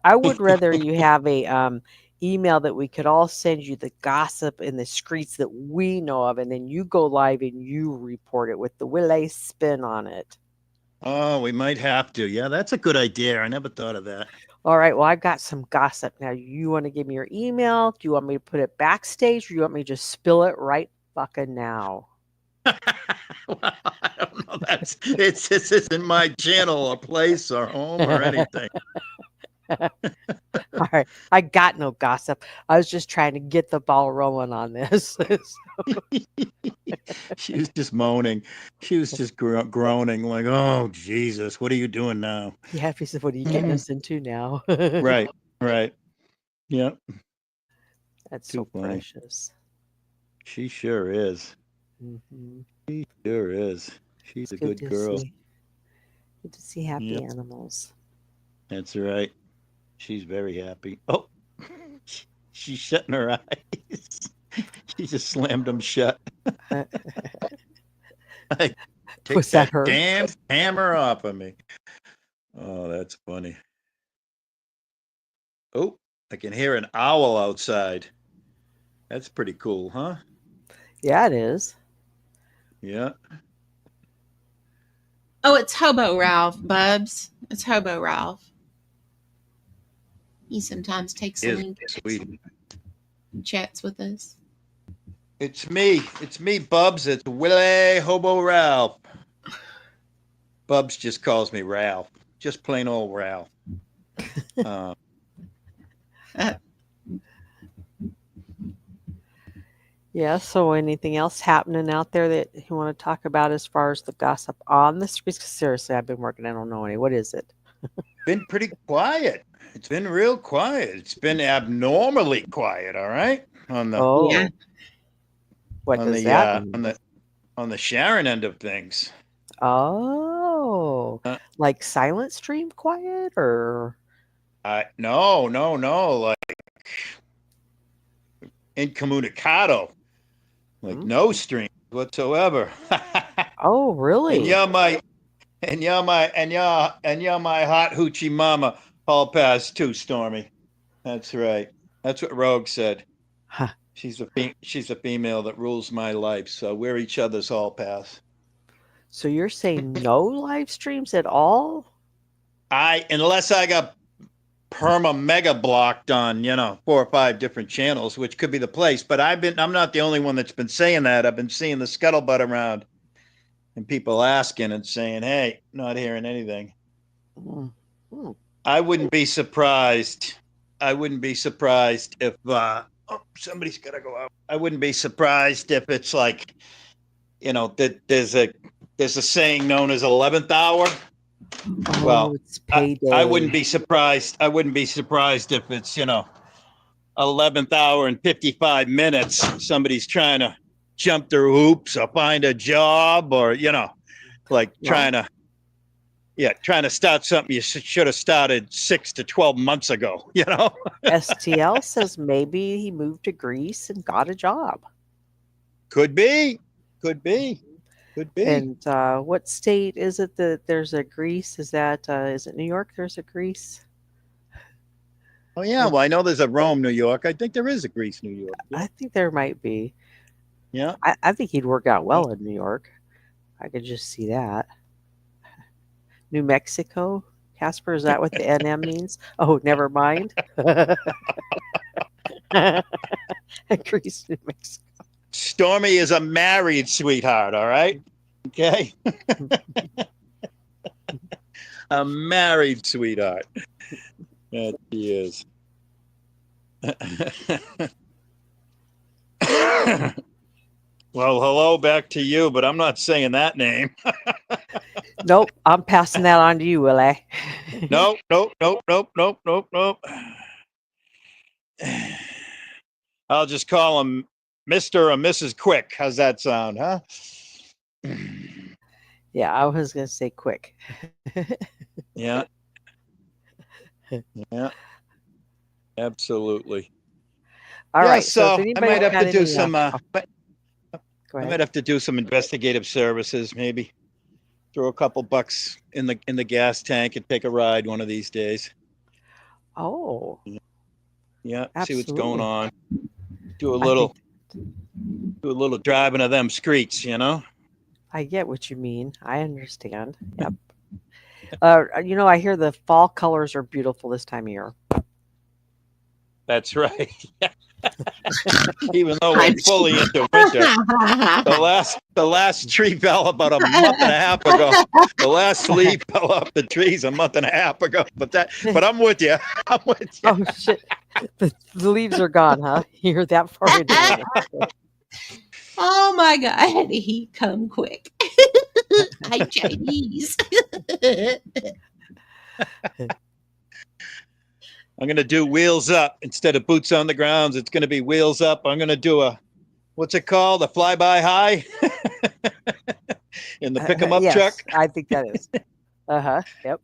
I would rather you have a email that we could all send you the gossip in the streets that we know of, and then you go live and you report it with the Willie spin on it. Oh, we might have to. Yeah, that's a good idea. I never thought of that. All right. Well, I've got some gossip now. You want to give me your email? Do you want me to put it backstage, or do you want me to just spill it right fucking now? Well, I don't know. This isn't my channel or place or home or anything. All right. I got no gossip. I was just trying to get the ball rolling on this. She was just moaning. She was just groaning like, "Oh, Jesus, what are you doing now?" Yeah, he said, what are you getting us into now? Right. Yep. That's Too so funny. precious. She sure is. Mhm. She sure is. She's It's a good to girl. see. Good to see happy Yep. animals. That's right. She's very happy. Oh, she's shutting her eyes. She just slammed them shut. Take Was that her? damn hammer off of me. Oh, that's funny. Oh, I can hear an owl outside. That's pretty cool, huh? Yeah, it is. Yeah. Oh, it's Hobo Ralph, Bubs. It's Hobo Ralph. He sometimes takes a Is link sweet. and chats with us. It's me. It's me, Bubs. It's Willie Hobo Ralph. Bubs just calls me Ralph. Just plain old Ralph. Yeah. So, anything else happening out there that you want to talk about as far as the gossip on the streets? 'Cause seriously, I've been working. I don't know any. What is it? Been pretty quiet. It's been real quiet. It's been abnormally quiet. All right, on the Oh, what on does the that mean? on the Sharon end of things. Oh, Uh, like silent stream quiet or? no, like incommunicado, like Hmm? no stream whatsoever. Oh, really? and you're my hot hoochie mama hall pass too, Stormy. That's right. That's what Rogue said. Huh. She's a female that rules my life, so we're each other's hall pass. So you're saying no live streams at all? Unless I got perma mega blocked on 4 or 5 different channels, which could be the place. But I'm not the only one that's been saying that. I've been seeing the scuttlebutt around and people asking and saying, "Hey, not hearing anything." Hmm. I wouldn't be surprised. I wouldn't be surprised if somebody's got to go out. I wouldn't be surprised if it's like, that there's a saying known as 11th hour. Oh, Well, it's payday. I wouldn't be surprised. I wouldn't be surprised if it's 11th hour and 55 minutes. Somebody's trying to jump through hoops or find a job, or like trying to start something you should have started 6 to 12 months ago. STL says maybe he moved to Greece and got a job. Could be. And what state is it that there's a Greece? Is it New York? There's a Greece. Oh yeah, well I know there's a Rome, New York. I think there is a Greece, New York. I think there might be. Yeah. I think he'd work out well in New York. I could just see that. New Mexico, Casper, is that what the NM means? Oh, never mind. Greece, New Mexico. Stormy is a married sweetheart, all right? Okay. A married sweetheart. That she is. Well, hello back to you, but I'm not saying that name. Nope, I'm passing that on to you, Willie. Nope. I'll just call him Mr. or Mrs. Quick. How's that sound, huh? Yeah, I was going to say quick. Yeah. Absolutely. All right. So if I anybody might have got to do any, some. go I ahead. might have to do some investigative services. Maybe throw a couple bucks in the gas tank and take a ride one of these days. Oh, Yeah, see what's going absolutely. on. Do a I little think driving of them streets. I get what you mean. I understand. Yep. I hear the fall colors are beautiful this time of year. That's right. Even though we're fully into winter, the last tree fell about a month and a half ago. The last leaf fell off the trees a month and a half ago. But I'm with you. I'm with you. Oh shit! The leaves are gone, huh? You're that far into it. Oh my God, he come quick. Hi, Chinese. I'm going to do wheels up instead of boots on the grounds. It's going to be wheels up. I'm going to do what's it called? A flyby high in the pick 'em up Yes, truck. I think that is. Yep.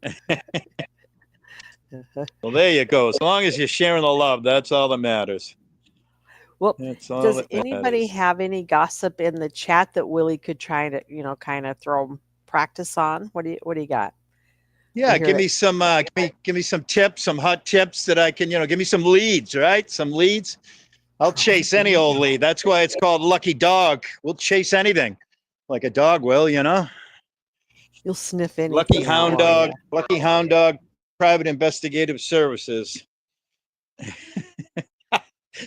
Well, there you go. As long as you're sharing the love, that's all that matters. Well, That's all does that anybody matters. have any gossip in the chat that Willie could try to, kind of throw practice on? What do you got? Yeah, I hear give that- me some give me some tips, some hot tips that I can, give me some leads, right? Some leads. I'll chase any old lead. That's why it's called Lucky Dog. We'll chase anything. Like a dog will, You'll sniff anything. Lucky out, Hound won't Dog, ya? Lucky Hound Dog, Private Investigative Services.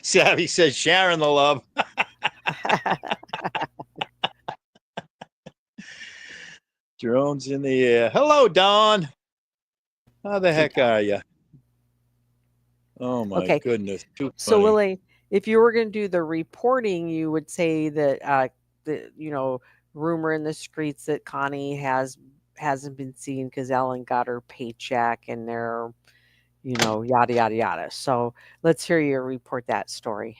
Savvy says sharing the love. Drones in the air. Hello, Don. How the heck are you? Oh my Okay. goodness. Too So funny. Willie, if you were going to do the reporting, you would say that the rumor in the streets that Connie hasn't been seen because Ellen got her paycheck and they're yada yada yada. So let's hear you report that story.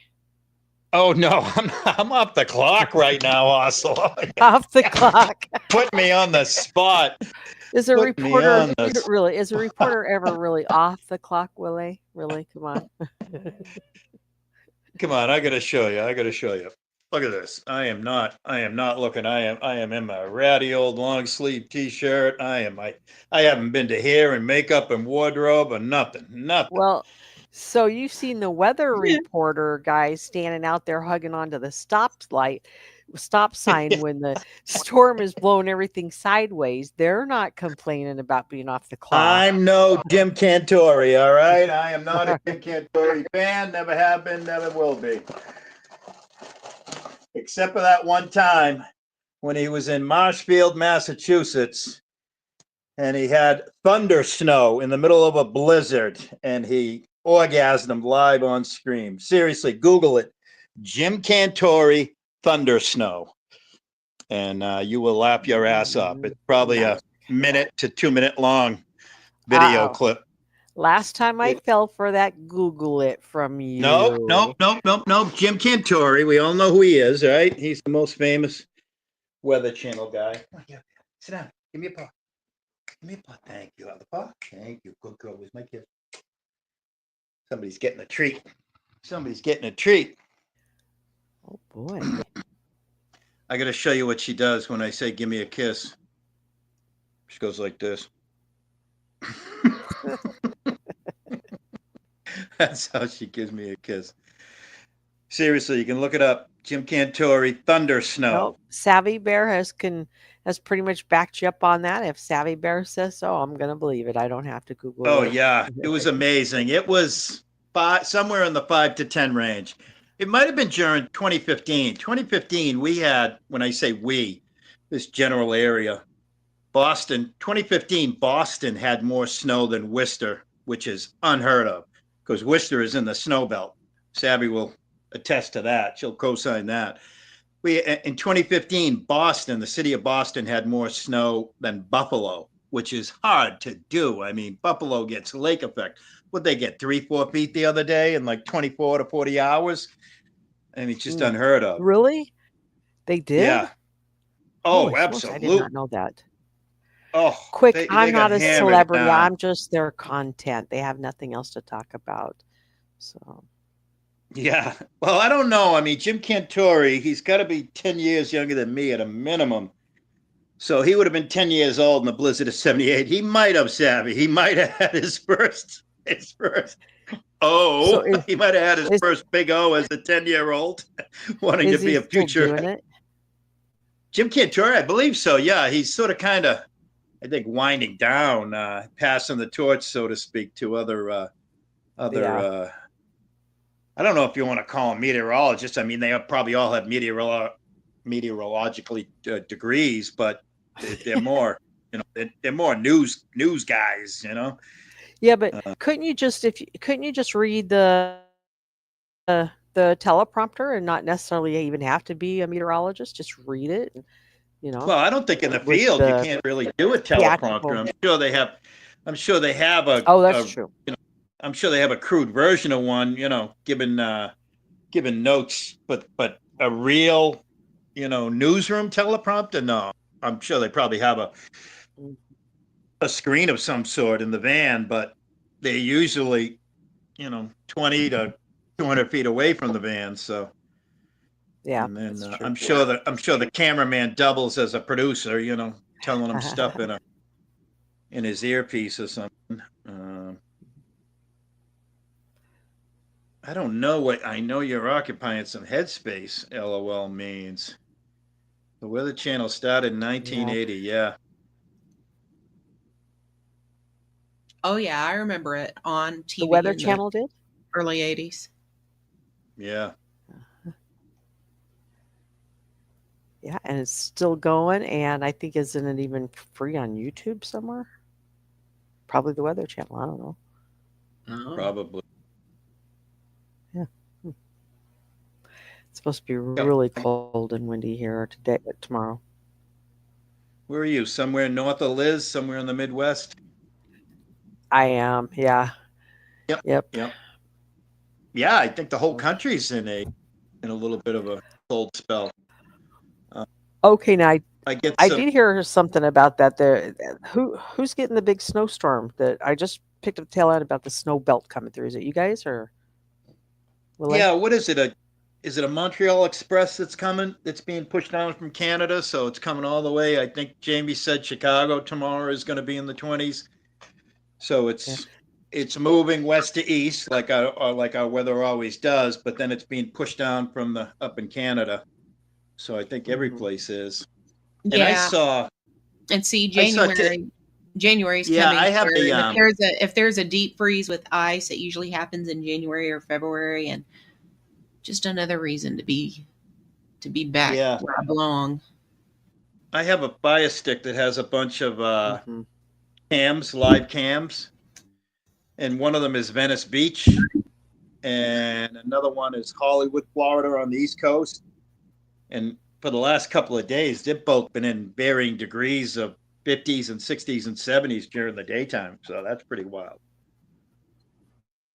Oh no, I'm off the clock right now, also. Off the clock. Put me on the spot. Is a Put me reporter on the really? Is a reporter ever really off the clock, Willie? Really? Come on. Come on, I gotta show you. Look at this. I am not looking. I am in my ratty old long sleeve t-shirt. I haven't been to hair and makeup and wardrobe or nothing. Well, so you've seen the weather Yeah. reporter guys standing out there hugging onto the stop sign when the storm is blowing everything sideways. They're not complaining about being off the clock. I'm no Jim Cantori, all right? I am not a Jim Cantori fan. Never have been, never will be. Except for that one time when he was in Marshfield, Massachusetts, and he had thunder snow in the middle of a blizzard, and he orgasmed live on stream. Seriously, Google it. Jim Cantori, thunder snow. And you will laugh your ass off. It's probably a minute to 2 minute long video clip. Last time I fell for that, Google it from you. Nope. Jim Cantori. We all know who he is, right? He's the most famous Weather Channel guy. Come on, sit down. Give me a paw. Thank you. Have the paw. Thank you. Good girl. Where's my kid? Somebody's getting a treat. Oh boy. I got to show you what she does when I say, give me a kiss. She goes like this. That's how she gives me a kiss. Seriously, you can look it up. Jim Cantori, thunder snow. Well, Savvy Bear has pretty much backed you up on that. If Savvy Bear says so, I'm going to believe it. I don't have to Google it. Oh, yeah. It was amazing. It was somewhere in the 5 to 10 range. It might have been during 2015. 2015, we had, when I say we, this general area, Boston, 2015, Boston had more snow than Worcester, which is unheard of because Worcester is in the snow belt. Savvy will attest to that. She'll co-sign that. In 2015, Boston, the city of Boston had more snow than Buffalo, which is hard to do. I mean, Buffalo gets lake effect. What'd they get, 3-4 feet the other day in like 24 to 40 hours? I mean, it's just unheard of. Really? They did? Yeah. Oh, Holy smokes, absolutely. I did not know that. Oh, Quick, I'm got not a hammered celebrity. down. I'm just their content. They have nothing else to talk about. So Yeah. Well, I don't know. I mean, Jim Cantori, he's got to be 10 years younger than me at a minimum. So he would have been 10 years old in the blizzard of 78. He might have, Savvy. He might have had his first. Oh, So he might have had his first big O as a 10-year-old wanting to is be he a still future. doing it? Jim Cantori, I believe so. Yeah. He's sort of kind of, I think, winding down, passing the torch, so to speak, to other Yeah. I don't know if you want to call them meteorologists. I mean, they probably all have meteorologically degrees, but they're more, they're more news guys, Yeah, but couldn't you just read the teleprompter and not necessarily even have to be a meteorologist? Just read it, and, Well, I don't think in the With field you the can't really do a theatrical- teleprompter. I'm sure they have a. Oh, that's true. I'm sure they have a crude version of one, giving notes, but a real, newsroom teleprompter. No, I'm sure they probably have a screen of some sort in the van, but they're usually, 20 to 200 feet away from the van. So Yeah, and then that's true. I'm sure the cameraman doubles as a producer, telling him stuff in his earpiece or something. I don't know what I know you're occupying some headspace, LOL means. The Weather Channel started in 1980, yeah. Oh yeah, I remember it on TV. The Weather in Channel did? early 80s. Yeah. Yeah, and it's still going, and I think isn't it even free on YouTube somewhere? Probably the Weather Channel. I don't know. Oh. Probably. It's supposed to be really cold and windy here today, tomorrow. Where are you? Somewhere north of Liz? Somewhere in the Midwest? I am, yeah. Yep. Yep. Yep. Yeah, I think the whole country's in a little bit of a cold spell. Okay, now I get I some. did hear something about that. Who's getting the big snowstorm? That I just picked up the tail end about the snow belt coming through. Is it you guys or? Will Yeah, what is it? Is it a Montreal Express that's coming? That's being pushed down from Canada, so it's coming all the way. I think Jamie said Chicago tomorrow is going to be in the 20s. So it's moving west to east like our weather always does, but then it's being pushed down from the up in Canada. So I think every place is. And I Yeah. saw. And see, I saw January's Yeah, coming. I have through, the, and if there's a deep freeze with ice, it usually happens in January or February, and just another reason to be back Yeah. where I belong. I have a Fire Stick that has a bunch of Mhm. cams, live cams, and one of them is Venice Beach, and another one is Hollywood, Florida, on the East Coast. And for the last couple of days, they've both been in varying degrees of 50s and 60s and 70s during the daytime. So that's pretty wild.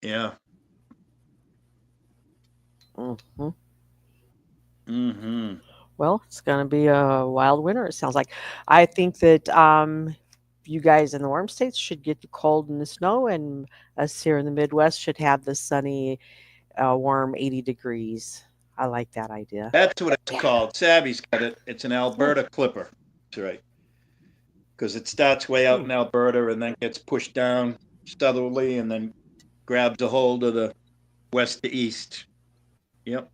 Yeah. Mhm. Mm-hmm. Well, it's going to be a wild winter. It sounds like. I think that you guys in the warm states should get the cold and the snow, and us here in the Midwest should have the sunny, warm 80 degrees. I like that idea. That's what it's called. Savvy's got it. It's an Alberta Clipper. That's right. Because it starts way out in Alberta and then gets pushed down southerly and then grabs a hold of the west to east. Yep.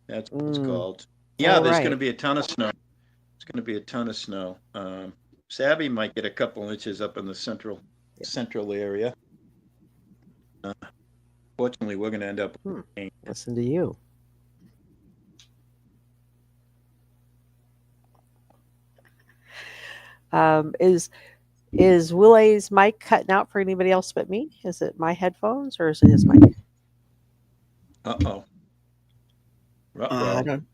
That's what it's called. Yeah, there's going to right. be a ton of snow. It's going to be a ton of snow. Savvy might get a couple inches up in the central area. Fortunately, we're going to end up with rain. Listen to you. Is Willie's mic cutting out for anybody else but me? Is it my headphones or is it his mic? Uh-oh. I Ruh-roh. don't.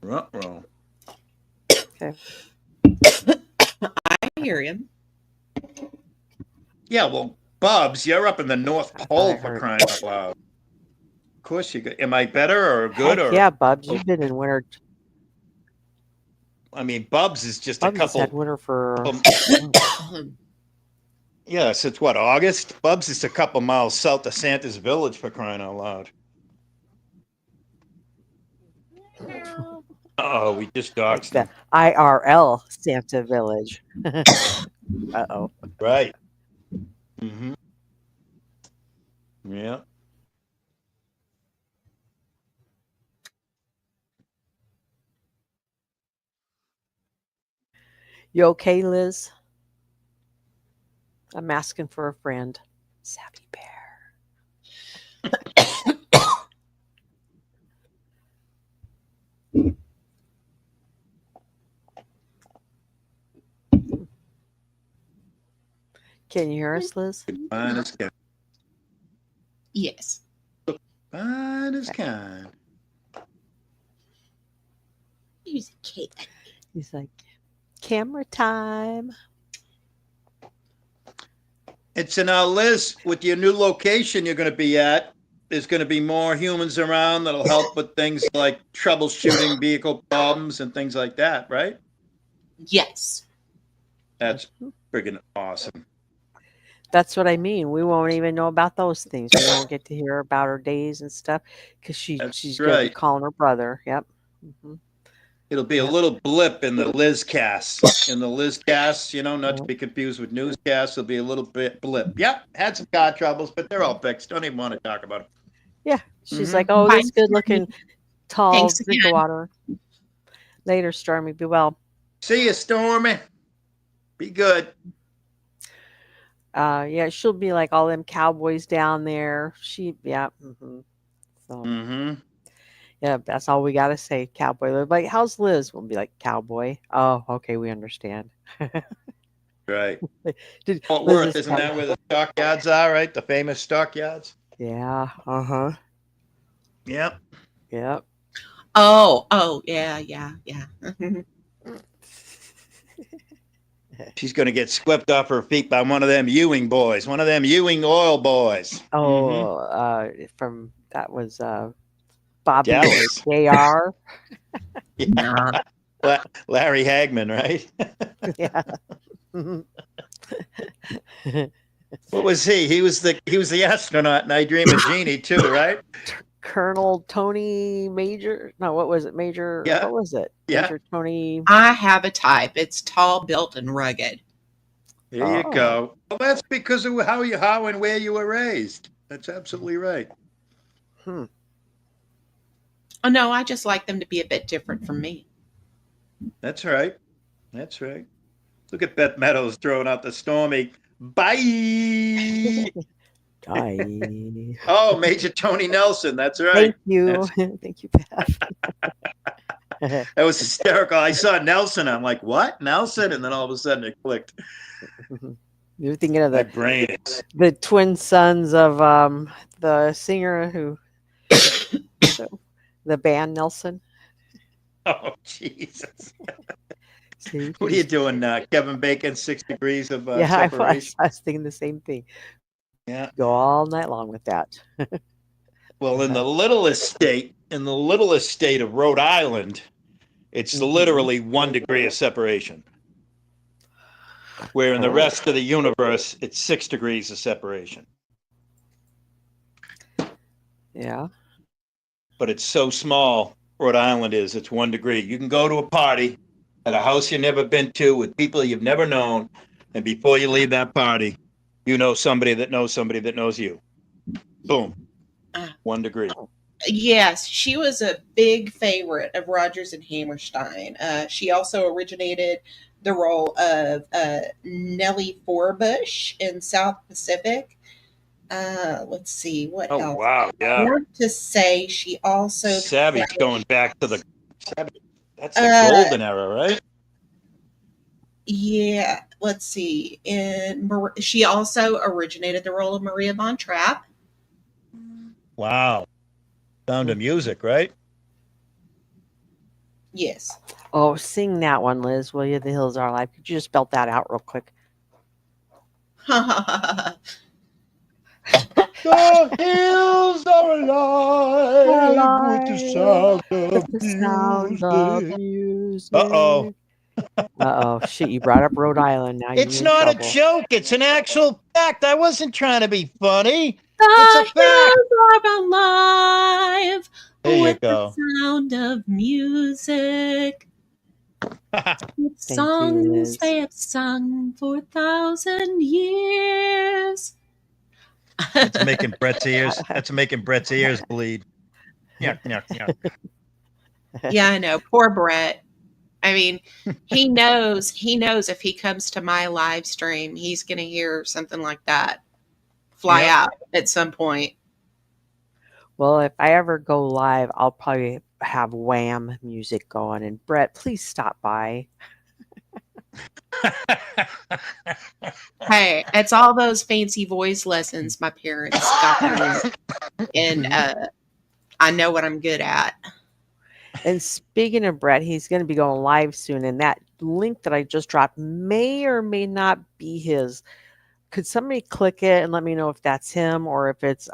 Ruh-roh. Okay. I hear him. Yeah, well, Bubs, you're up in the North I thought Pole I for heard. crying out loud. Of course you got. Am I better or good Heck or? yeah, Bubs. You've been in winter. I mean, Bubs is just Bubs a has had couple. winter for. Yeah, since what, August? Bubs is a couple miles south of Santa's Village for crying out loud. Oh, we just Like doxed the him. IRL Santa Village. Uh-oh. Right. Mm-hmm. Yeah. You okay, Liz? I'm asking for a friend. Savvy Bear. Can you hear us, Liz? Fine as kind. Yes. Fine as kind. He's a kid. He's like, camera time. And so now, Liz, with your new location you're going to be at, there's going to be more humans around that'll help with things like troubleshooting vehicle problems and things like that, right? Yes. That's friggin' awesome. That's what I mean. We won't even know about those things. We won't get to hear about her days and stuff because she's going to be right. calling her brother. Yep. Mm-hmm. It'll be a Yep. little blip in the Liz cast. In the Liz cast, not to be confused with newscasts, it'll be a little bit blip. Yep, had some car troubles, but they're all fixed. Don't even want to talk about them. Yeah. She's Mhm. like, oh, Bye, this good looking, tall Thanks drink of again. water. Later, Stormy. Be well. See you, Stormy. Be good. Yeah, she'll be like all them cowboys down there. Yeah. Mm-hmm. So, Mm-hmm. yeah, that's all we got to say. Cowboy. They're like, how's Liz? We'll be like, cowboy. Oh, okay. We understand. Right. Did Fort Liz Worth, is isn't that cow- where the stockyards are, right? The famous stockyards? Yeah. Uh-huh. Yep. Yep. Oh, yeah. She's going to get swept off her feet by one of them Ewing boys, one of them Ewing oil boys. Oh, from that was Bobby or Dallas. JR. Nah. Larry Hagman, right? Yeah. What was he? He was the astronaut in I Dream of Jeannie too, right? Colonel Tony Major. No, what was it? Major. Yeah. What was it? Yeah. Major Tony. I have a type. It's tall, built, and rugged. There you Oh. go. Well, that's because of how and where you were raised. That's absolutely right. Hmm. Oh, no, I just like them to be a bit different from me. That's right. That's right. Look at Beth Meadows throwing out the Stormy. Bye. Bye. Oh, Major Tony Nelson. That's right. Thank you. That's- Thank you, Beth. That was hysterical. I saw Nelson. I'm like, what? Nelson? And then all of a sudden it clicked. You're thinking of My the brain is. the twin sons of the singer who the band Nelson. Oh, Jesus. See, What are you doing, Kevin Bacon? 6 degrees of yeah, separation. I was thinking the same thing. Yeah. Go all night long with that. Well, in the littlest state of Rhode Island, it's Mhm. literally 1 degree of separation. Where in the rest of the universe, it's 6 degrees of separation. Yeah. But it's so small, Rhode Island is, it's 1 degree. You can go to a party at a house you've never been to with people you've never known. And before you leave that party, you know somebody that knows somebody that knows you. Boom. 1 degree. Yes, she was a big favorite of Rodgers and Hammerstein. She also originated the role of Nellie Forbush in South Pacific. Let's see what Oh, else. wow. I Yeah. want to say she also Savage going back to the Savage. That's the Uh, golden era, right? Yeah, let's see. She also originated the role of Maria von Trapp. Wow. Sound of Music, right? Yes. Oh, sing that one, Liz. Will you? The Hills Are Alive. Could you just spell that out real quick? The hills are alive with the sound of The sound of music. music. Uh-oh. Uh-oh. Shit, you brought up Rhode Island. Now It's you're in not a trouble. joke. It's an actual fact. I wasn't trying to be funny. The It's a fact. hills are alive There you with go. the sound of music. With you, songs Liz. they have sung for 1,000 years. That's making Brett's ears bleed. Yuck, yuck, yuck. Yeah, I know. Poor Brett. I mean, he knows if he comes to my live stream, he's going to hear something like that fly Yep. out at some point. Well, if I ever go live, I'll probably have Wham music going. And Brett, please stop by. Hey, it's all those fancy voice lessons my parents got me, and I know what I'm good at. And speaking of Brett, he's going to be going live soon. And that link that I just dropped may or may not be his. Could somebody click it and let me know if that's him or if it's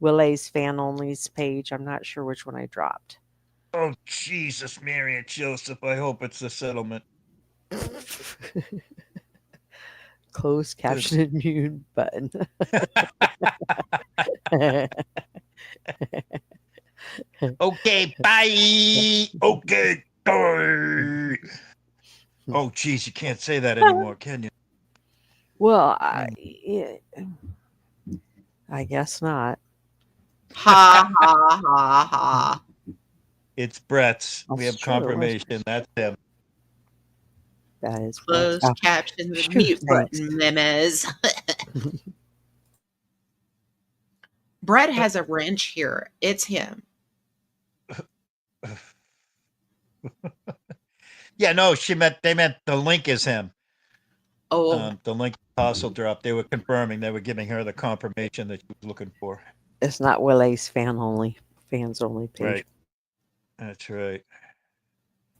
Willie's Fan Only's page? I'm not sure which one I dropped. Oh, Jesus, Mary and Joseph. I hope it's the settlement. Closed caption and mute button. Okay, bye. Okay, bye. Oh, geez, you can't say that anymore, can you? Well, I guess not. Ha ha ha ha. It's Brett's. We That's have true, it was. confirmation. That's him. That is Closed oh, captions with shoot, mute thanks. button memes. Brett has a wrench here. It's him. Yeah, no, they meant the link is him. Oh, The link also dropped. They were confirming. They were giving her the confirmation that she was looking for. It's not Willie's Fan Only. fans only page. Right. That's right.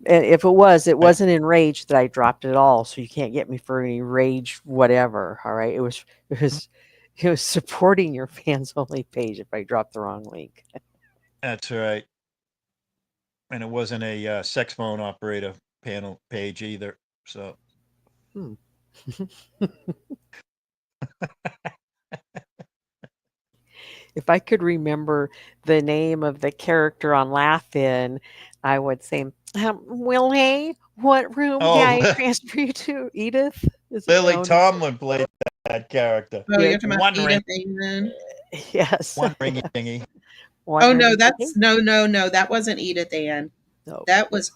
And if it wasn't in rage that I dropped it all. So you can't get me for any rage whatever. All right. It was supporting your fans only page if I dropped the wrong link. That's right. And it wasn't a sex phone operator panel page either. So If I could remember the name of the character on Laugh-In, I would say, Willie, what room Oh, can I transfer you to? Edith? Is it Lily known? Tomlin played that character. Oh, Yeah, you're talking about one ring, Edith Ann. Yes. one ringy thingy. Oh no, Wondering that's thinking? no, that wasn't Edith Ann. No. That was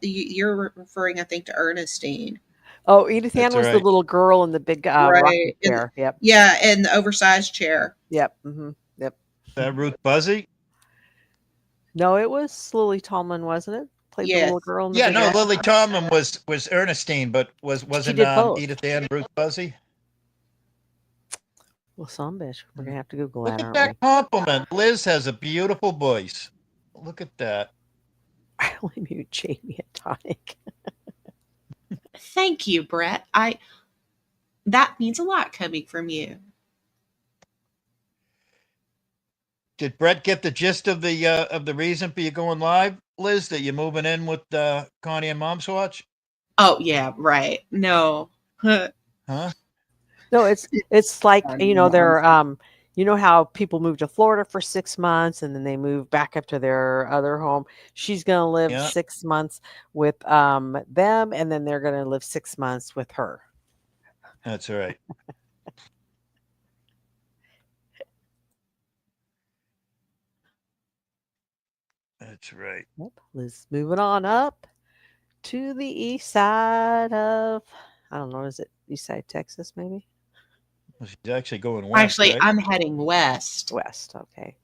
you're referring, I think, to Ernestine. Oh, Edith Ann That's was the right. little girl in the big rocking Right. And, chair. Yep. yeah, and the oversized chair. Yep. Mm-hmm. Yep. Is that Ruth Buzzy? No, it was Lily Tomlin, wasn't it? Played the Yes. little girl in the Yeah, big no, rocking Lily chair. Tomlin was Ernestine, but wasn't did both. Edith Ann Ruth Buzzy? Well, some bitch. We're gonna have to Google Look that, at aren't that we? compliment. Liz has a beautiful voice. Look at that. I only mute Jamie and Tonic. Thank you, Brett. That means a lot coming from you. Did Brett get the gist of the reason for you going live, Liz? That you're moving in with Connie and Mom's Watch? Oh yeah, right. No. Huh? No, it's like they're you know how people move to Florida for 6 months and then they move back up to their other home. She's gonna live Yeah. 6 months with them, and then they're gonna live 6 months with her. That's right. That's right. Yep. Liz moving on up to the east side of, I don't know, is it east side Texas maybe? Well, she's actually going west. Actually, right? I'm heading west. West, okay.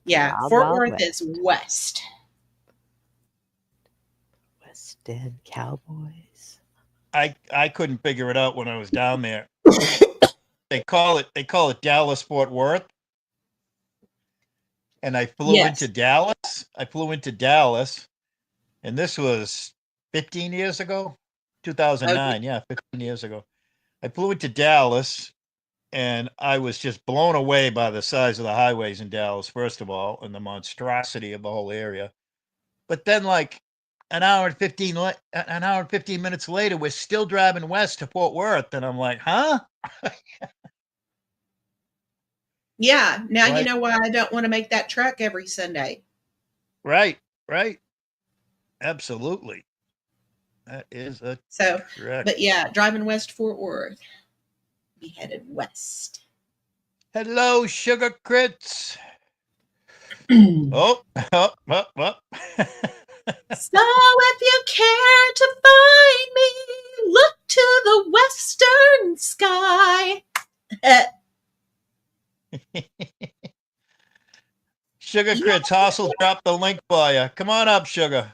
Yeah, Wild, Fort wild Worth west. is west. West End Cowboys. I couldn't figure it out when I was down there. They call it Dallas Fort Worth. And I flew Yes. into Dallas. And this was 15 years ago. 2009, yeah, 15 years ago. I flew into Dallas and I was just blown away by the size of the highways in Dallas, first of all, and the monstrosity of the whole area. But then like an hour and 15 minutes later, we're still driving west to Fort Worth. And I'm like, huh? Yeah, now you Right. know why I don't want to make that trek every Sunday. Right. Absolutely. That is a So, trek. but yeah, driving west Fort Worth. Be headed west. Hello, Sugar Crits. Oh. So if you care to find me, look to the western sky. Sugar Yeah. Crits, Hossel dropped the link for you. Come on up, Sugar.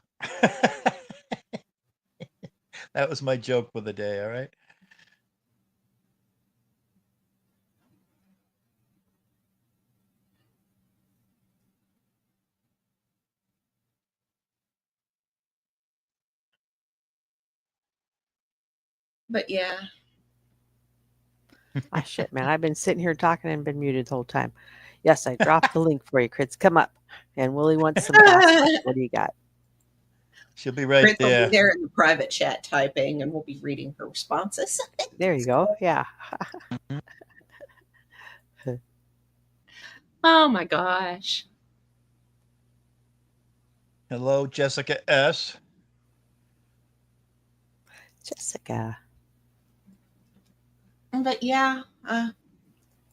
That was my joke for the day, all right? But yeah. Ah, shit, man. I've been sitting here talking and been muted the whole time. Yes, I dropped the link for you, Crits. Come up. And Willie wants some gossip. What do you got? She'll be right Chris will there. be there in the private chat typing, and we'll be reading her responses. There you go. Yeah. Oh my gosh. Hello, Jessica S. Jessica. But yeah,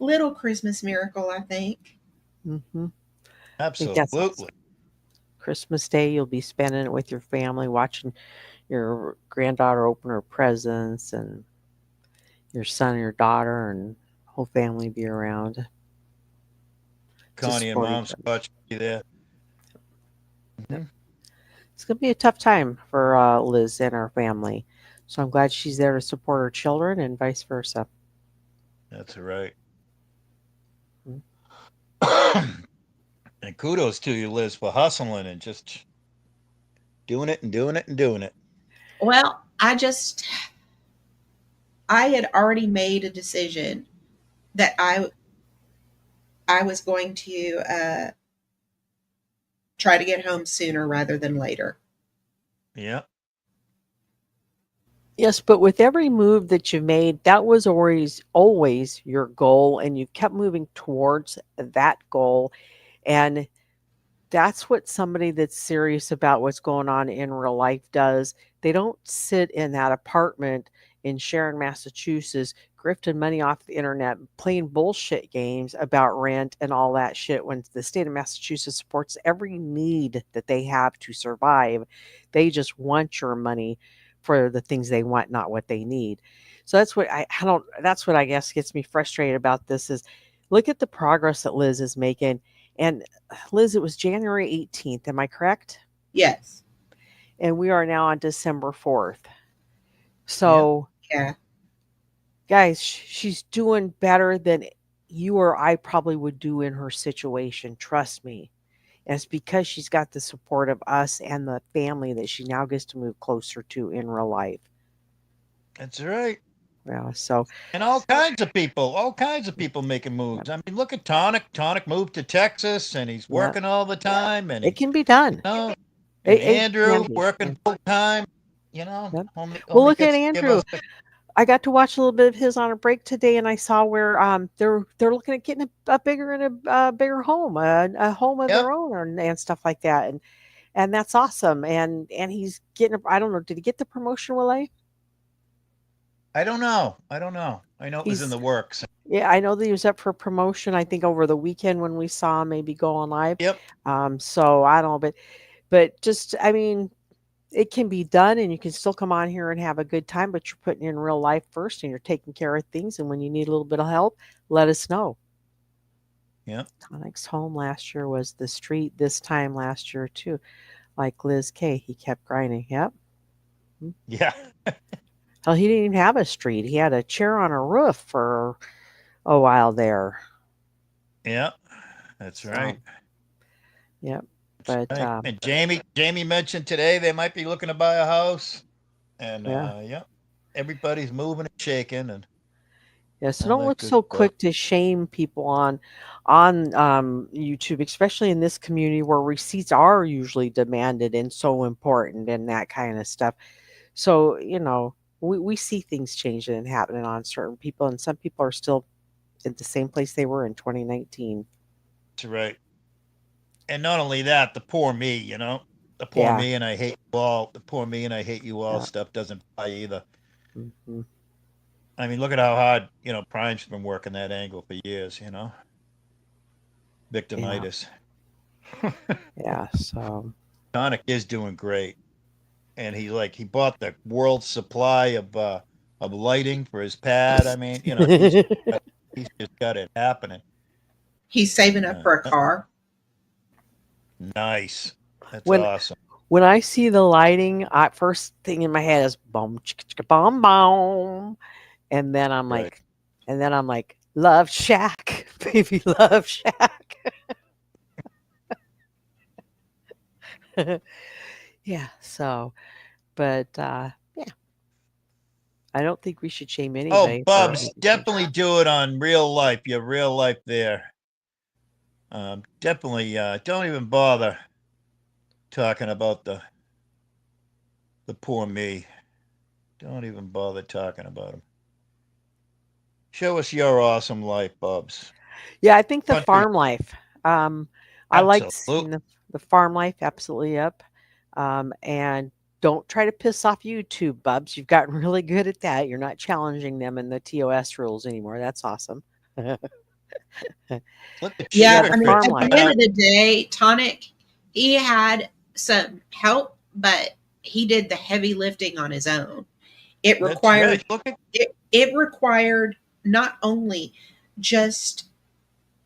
little Christmas miracle, I think. Mm-hmm. Absolutely. Christmas Day, you'll be spending it with your family, watching your granddaughter open her presents, and your son and your daughter and whole family be around. Connie and support Mom's each other. watch be there. It's going to be a tough time for Liz and her family. So I'm glad she's there to support her children and vice versa. That's right. Mhm. And kudos to you, Liz, for hustling and just doing it and doing it and doing it. Well, I had already made a decision that I was going to try to get home sooner rather than later. Yeah. Yes, but with every move that you made, that was always your goal, and you kept moving towards that goal. And that's what somebody that's serious about what's going on in real life does. They don't sit in that apartment in Sharon, Massachusetts, grifting money off the internet, playing bullshit games about rent and all that shit when the state of Massachusetts supports every need that they have to survive. They just want your money for the things they want, not what they need. So that's what that's what I guess gets me frustrated about this is look at the progress that Liz is making. And Liz, it was January 18th. Am I correct? Yes. And we are now on December 4th. So, Yeah. guys, she's doing better than you or I probably would do in her situation. Trust me. And it's because she's got the support of us and the family that she now gets to move closer to in real life. That's right. Yeah. So, And all kinds of people making moves. I mean, look at Tonic. Tonic moved to Texas and he's yeah, working all the time. And it can be done. you know, It and can Andrew be. working full time. You know, Yep. only Well, look at gets to give Andrew. us the- I got to watch a little bit of his on a break today, and I saw where they're looking at getting a bigger and a bigger home, a home of Yep. their own, and stuff like that, and that's awesome. And he's getting I don't know, did he get the promotion, Willay? I don't know. I know it was in He's the works. Yeah, I know that he was up for promotion. I think over the weekend when we saw him maybe go on live. Yep. So I don't know, but just I mean, it can be done and you can still come on here and have a good time, but you're putting in real life first and you're taking care of things. And when you need a little bit of help, let us know. Yep. Tonic's home last year was the street this time last year too. Like Liz K, he kept grinding. Yep. Yeah. Hell, he didn't even have a street. He had a chair on a roof for a while there. Yeah. That's right. Yep. That's But right. And Jamie mentioned today they might be looking to buy a house. And yeah. Everybody's moving and shaking and Yeah, so all don't that look good so stuff. quick to shame people on YouTube, especially in this community where receipts are usually demanded and so important and that kind of stuff. So, we see things changing and happening on certain people, and some people are still at the same place they were in 2019. That's right. And not only that, the poor me, the poor Yeah. me and I hate you all. The poor me and I hate you all Yeah. stuff doesn't buy either. hmm I mean, look at how hard, Prime's been working that angle for years, victimitis. Yeah. So, Tonic is doing great. And he bought the world supply of lighting for his pad. I mean, he's just got it happening. He's saving up for a car. Nice. That's When- awesome. when I see the lighting, first thing in my head is boom, chicka, chicka, boom, boom. And then I'm Right. like, Love Shack, baby, Love Shack. Yeah. So, but yeah, I don't think we should shame anybody. Oh, Bubs, definitely do it on real life. Your real life there. Definitely don't even bother talking about the poor me. Don't even bother talking about him. Show us your awesome life, Bubs. Yeah, I think the Country. farm life. I like Absolutely. seeing the farm life. Absolutely up. And don't try to piss off YouTube, Bubs. You've gotten really good at that. You're not challenging them in the TOS rules anymore. That's awesome. Look at Yeah, the I mean, farm at life. the end of the day, Tonic, he had some help, but he did the heavy lifting on his own. It That's required right. Look at it required not only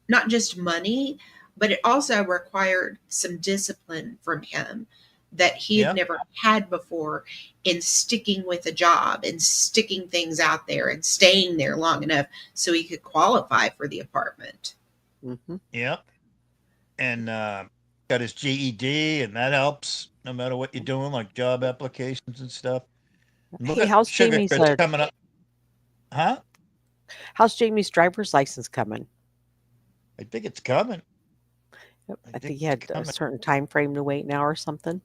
not just money, but it also required some discipline from him that he had Yeah. never had before in sticking with a job and sticking things out there and staying there long enough so he could qualify for the apartment. hmm Yeah. and got his GED, and that helps no matter what you're doing, like job applications and stuff. And look Hey, at how's Sugar Jamie's Chris coming up. Huh? how's Jamie's driver's license coming? I think it's coming. Yep, I I think think he it's had a coming. certain time frame to wait now or something.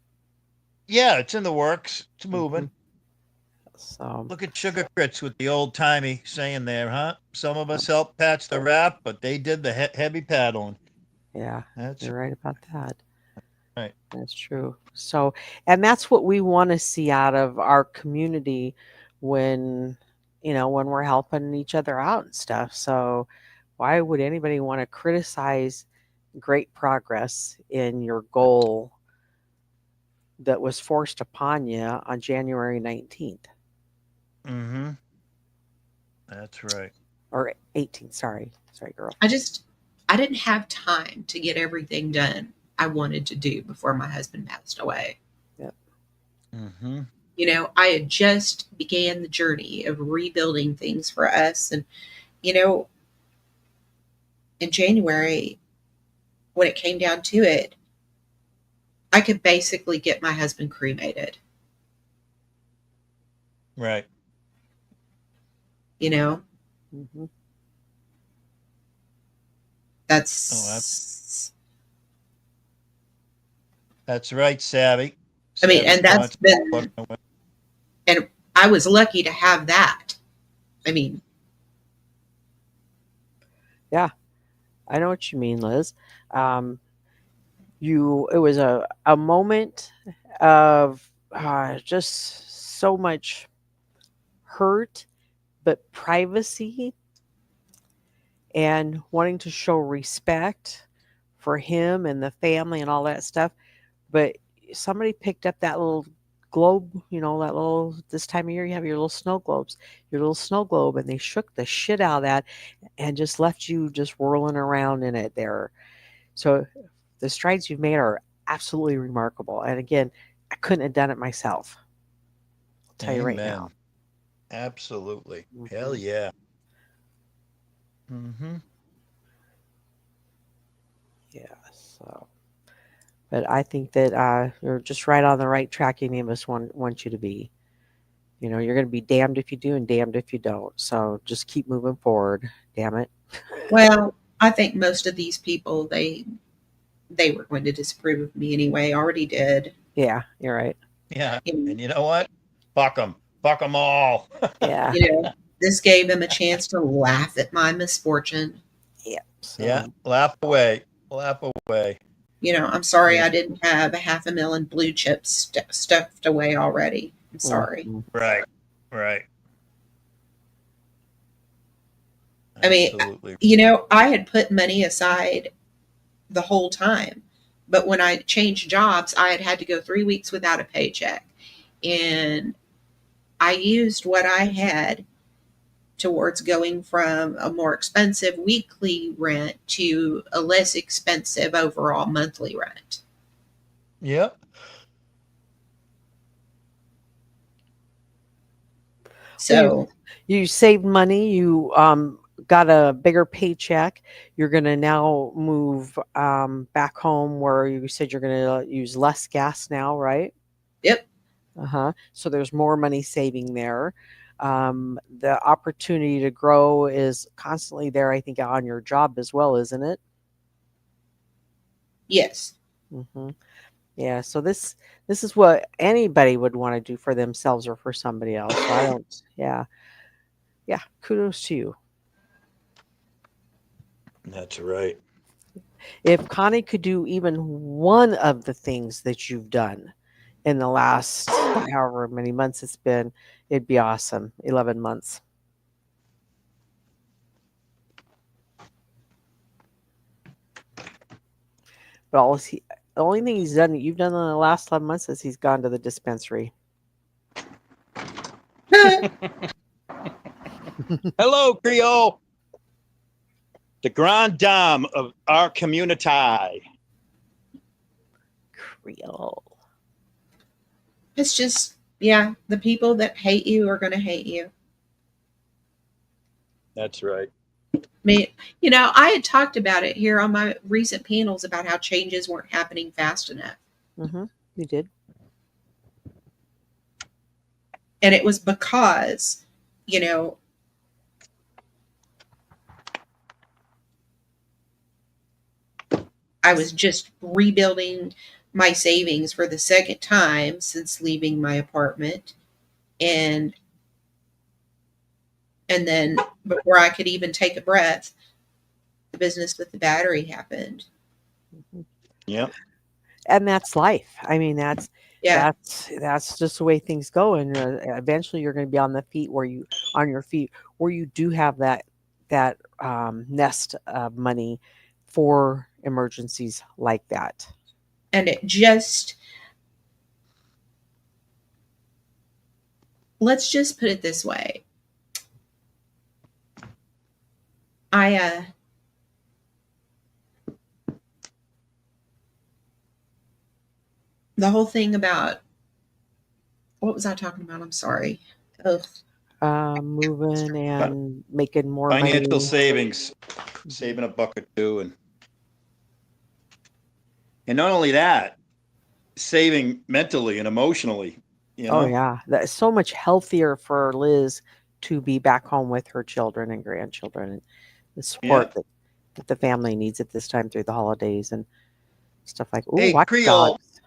Yeah, it's in the works. It's moving. So Look at Sugar Grits with the old timey saying there, huh? Some of us helped patch the rap, but they did the heavy paddling. yeah, That's you're right about that. right. That's true. So, and that's what we want to see out of our community when, when we're helping each other out and stuff. So, why would anybody want to criticize great progress in your goal that was forced upon you on January 19th Mm-hmm. That's right. or 18th? Sorry, girl. I didn't have time to get everything done I wanted to do before my husband passed away. Yep. Mm-hmm. I had just began the journey of rebuilding things for us. And, in January, when it came down to it, I could basically get my husband cremated. Right. Mm-hmm. That's, That's right, Savvy. I mean, and that's Savvy's been, constant. and I was lucky to have that. I mean, Yeah, I know what you mean, Liz. It was a moment of just so much hurt, but privacy and wanting to show respect for him and the family and all that stuff. But somebody picked up that little globe, this time of year you have your little snow globes, your little snow globe, and they shook the shit out of that and just left you just whirling around in it there. So the strides you've made are absolutely remarkable. And again, I couldn't have done it myself. I'll tell you right Amen. now. Absolutely. Mhm. Hell yeah. Mm-hmm. Yeah. So, but I think that you're just right on the right track. Any of us want you to be. You're going to be damned if you do and damned if you don't. So just keep moving forward. Damn it. well, I think most of these people, they were going to disapprove of me anyway, already did. Yeah, you're right. Yeah. And, And you know what? Fuck them. Fuck them all. Yeah. this gave them a chance to laugh at my misfortune. Yeah. So, Yeah. Laugh away. Laugh away. I'm sorry Yeah. I didn't have a $500,000 blue chips stuffed away already. I'm sorry. mhm. Right. Right. I mean, Absolutely. I had put money aside the whole time, but when I changed jobs, I had to go 3 weeks without a paycheck. And I used what I had towards going from a more expensive weekly rent to a less expensive overall monthly rent. Yep. So, You saved money. You got a bigger paycheck. You're going to now move back home where you said you're going to use less gas now, right? yep. So there's more money saving there. The opportunity to grow is constantly there, I think, on your job as well, isn't it? Yes. hmm Yeah. So this is what anybody would want to do for themselves or for somebody else. So I don't. Yeah. Yeah. Kudos to you. That's right. If Connie could do even one of the things that you've done in the last however many months it's been, it'd be awesome. 11 months. But the only thing you've done in the last 11 months is he's gone to the dispensary. Hello, Creole. The grand dame of our community. Creole. It's just, yeah, the people that hate you are going to hate you. That's right. mean, I had talked about it here on my recent panels about how changes weren't happening fast enough. You did. And it was because, I was just rebuilding my savings for the second time since leaving my apartment. And then before I could even take a breath, the business with the battery happened. Yep. And that's life. I mean, Yeah. that's just the way things go. And eventually, you're going to be on your feet where you do have that nest of money for emergencies like that. And it just, let's just put it this way. The whole thing about, what was I talking about? I'm sorry. Ugh. Moving and making more Financial money. savings, saving a buck or two, and not only that, saving mentally and emotionally. Oh yeah, that's so much healthier for Liz to be back home with her children and grandchildren, and the support that the family needs at this time through the holidays and stuff like. Ooh, Hey, Watch Creole. Dogs.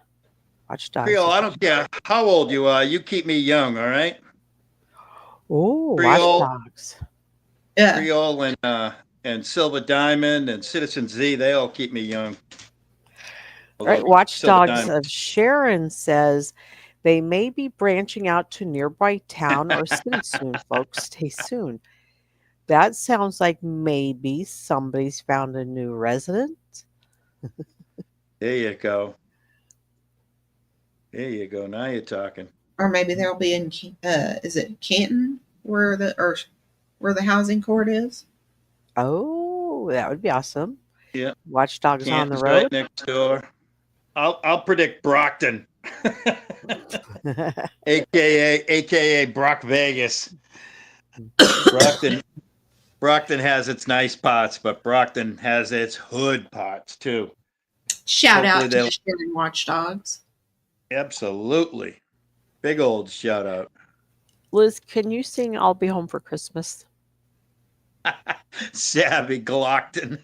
Watch Dogs. Creole, I don't care how old you are. You keep me young, all right? Oh, Watch Creole. Dogs. Yeah. Creole and Silver Diamond and Citizen Z, they all keep me young. All right, Watch Dogs of Sharon says they may be branching out to nearby town or city soon, folks. Stay soon. That sounds like maybe somebody's found a new resident. There you go. There you go. Now you're talking. Or maybe they'll be in, is it Canton where the housing court is? Oh, that would be awesome. Yeah. Watch Dogs on the Canton's road. right next door. I'll predict Brockton. AKA Brock Vegas. Brockton has its nice parts, but Brockton has its hood parts too. Shout out to the Sharon Watch Dogs. Absolutely. Big old shout out. Liz, can you sing I'll Be Home for Christmas? Savvy Glockton.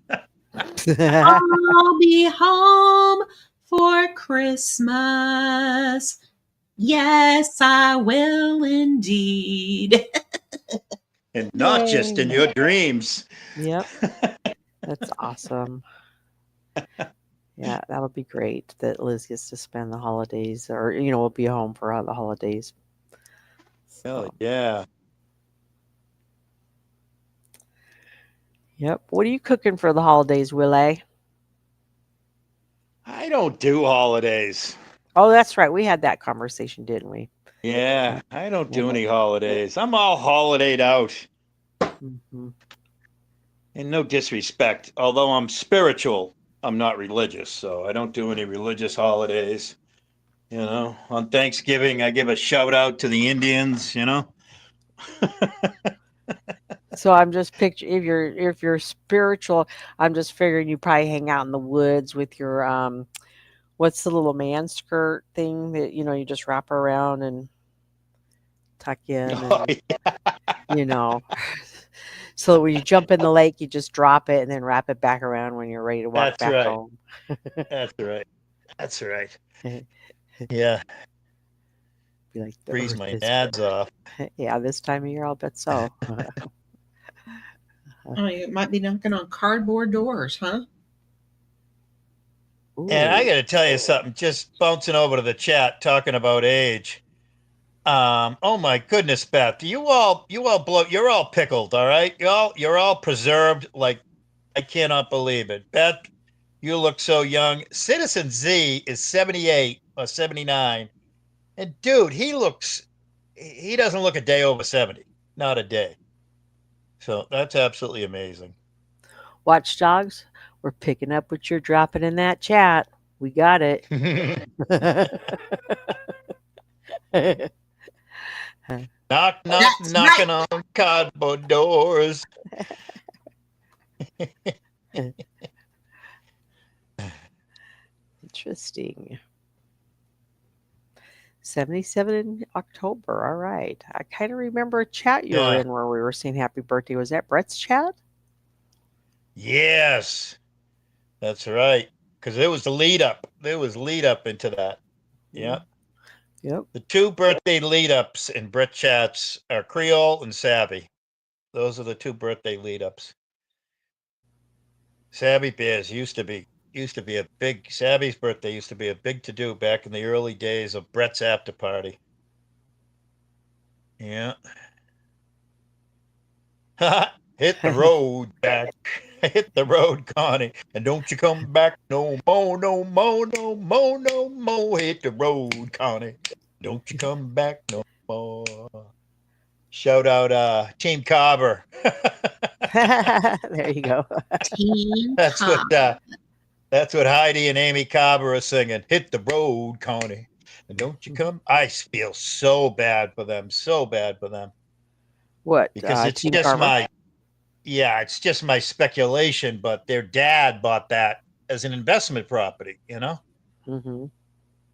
I'll be home for Christmas. Yes, I will indeed. And not just in your dreams. Yep. That's awesome. Yeah, that'll be great that Liz gets to spend the holidays or, will be home for the holidays. Hell yeah. Yep. What are you cooking for the holidays, Willie? I don't do holidays. Oh, that's right. We had that conversation, didn't we? Yeah, I don't do any holidays. I'm all holidayed out. Mm-hmm. And no disrespect, although I'm spiritual, I'm not religious, so I don't do any religious holidays. On Thanksgiving, I give a shout out to the Indians, So I'm just picturing if you're spiritual, I'm just figuring you probably hang out in the woods with your what's the little man skirt thing that you just wrap around and tuck in, and, so when you jump in the lake, you just drop it and then wrap it back around when you're ready to walk back home. That's right. That's right. Yeah. Be like, freeze my nads off. Yeah, this time of year, I'll bet so. Oh, you might be knocking on cardboard doors, huh? Ooh. And I got to tell you something, just bouncing over to the chat, talking about age. Oh my goodness, Beth, you all blow, you're all pickled. All right. You're all preserved. Like, I cannot believe it. Beth, you look so young. Citizen Z is 78 or 79. And dude, he doesn't look a day over 70. Not a day. So that's absolutely amazing. Watch Dogs, we're picking up what you're dropping in that chat. We got it. Knocking on cardboard doors. Interesting. 77 in October. All right. I kind of remember a chat you were Yeah. in where we were saying happy birthday. Was that Brett's chat? Yes, that's right. Because it was the lead up. There was lead up into that. Yeah. Yep. The two birthday lead ups in Brett chats are Creole and Savvy. Those are the two birthday lead ups. Savvy Bears used to be a big Savvy's birthday used to be a big to do back in the early days of Brett's after party. Yeah. Hit the road, Jack. Hit the road, Connie. And don't you come back no more, no more, no more, no more. Hit the road, Connie. Don't you come back no more. Shout out Team Carver. There you go. Team That's Cobb. that's what Heidi and Amy Carver are singing. Hit the road, Connie. And don't you come. I feel so bad for them. So bad for them. What? Because it's Team just Carver? it's just my speculation, but their dad bought that as an investment property, Mm-hmm.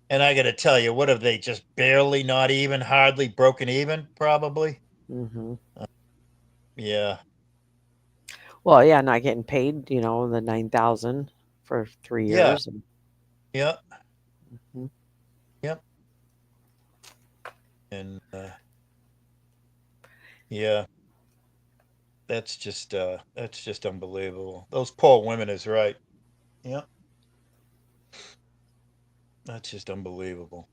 And I got to tell you, what have they just barely, not even, hardly broken even, probably? Mm-hmm. Yeah. Well, yeah, not getting paid, the 9,000 for 3 Yeah. years. And, Yep. Mhm. Yep. And yeah, that's just unbelievable. Those poor women is right. Yep. That's just unbelievable.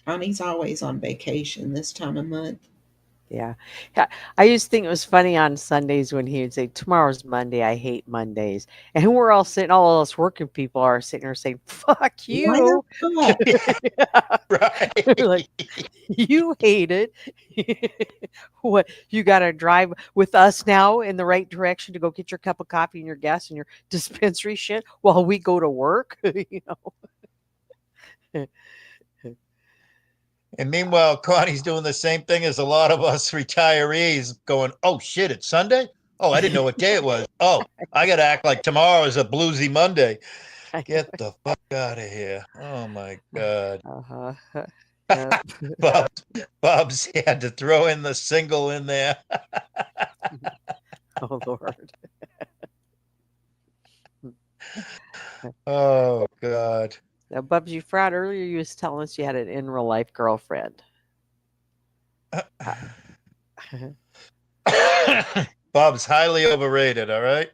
Connie's always on vacation this time of month. Yeah. Yeah. I used to think it was funny on Sundays when he would say, "Tomorrow's Monday. I hate Mondays." And we're all sitting, all of us working people are sitting there saying, "Fuck Why you." the fuck? Right. We're like, you hate it. What, you got to drive with us now in the right direction to go get your cup of coffee and your gas and your dispensary shit while we go to work? And meanwhile, Connie's doing the same thing as a lot of us retirees going, oh shit, it's Sunday? Oh, I didn't know what day it was. Oh, I got to act like tomorrow is a bluesy Monday. Get the fuck out of here. Oh my God. Uh-huh. Yep. Bob's had to throw in the single in there. Oh, Lord. Oh God. Now, Bubs, you forgot earlier you was telling us you had an in real life girlfriend. Bob's highly overrated, all right?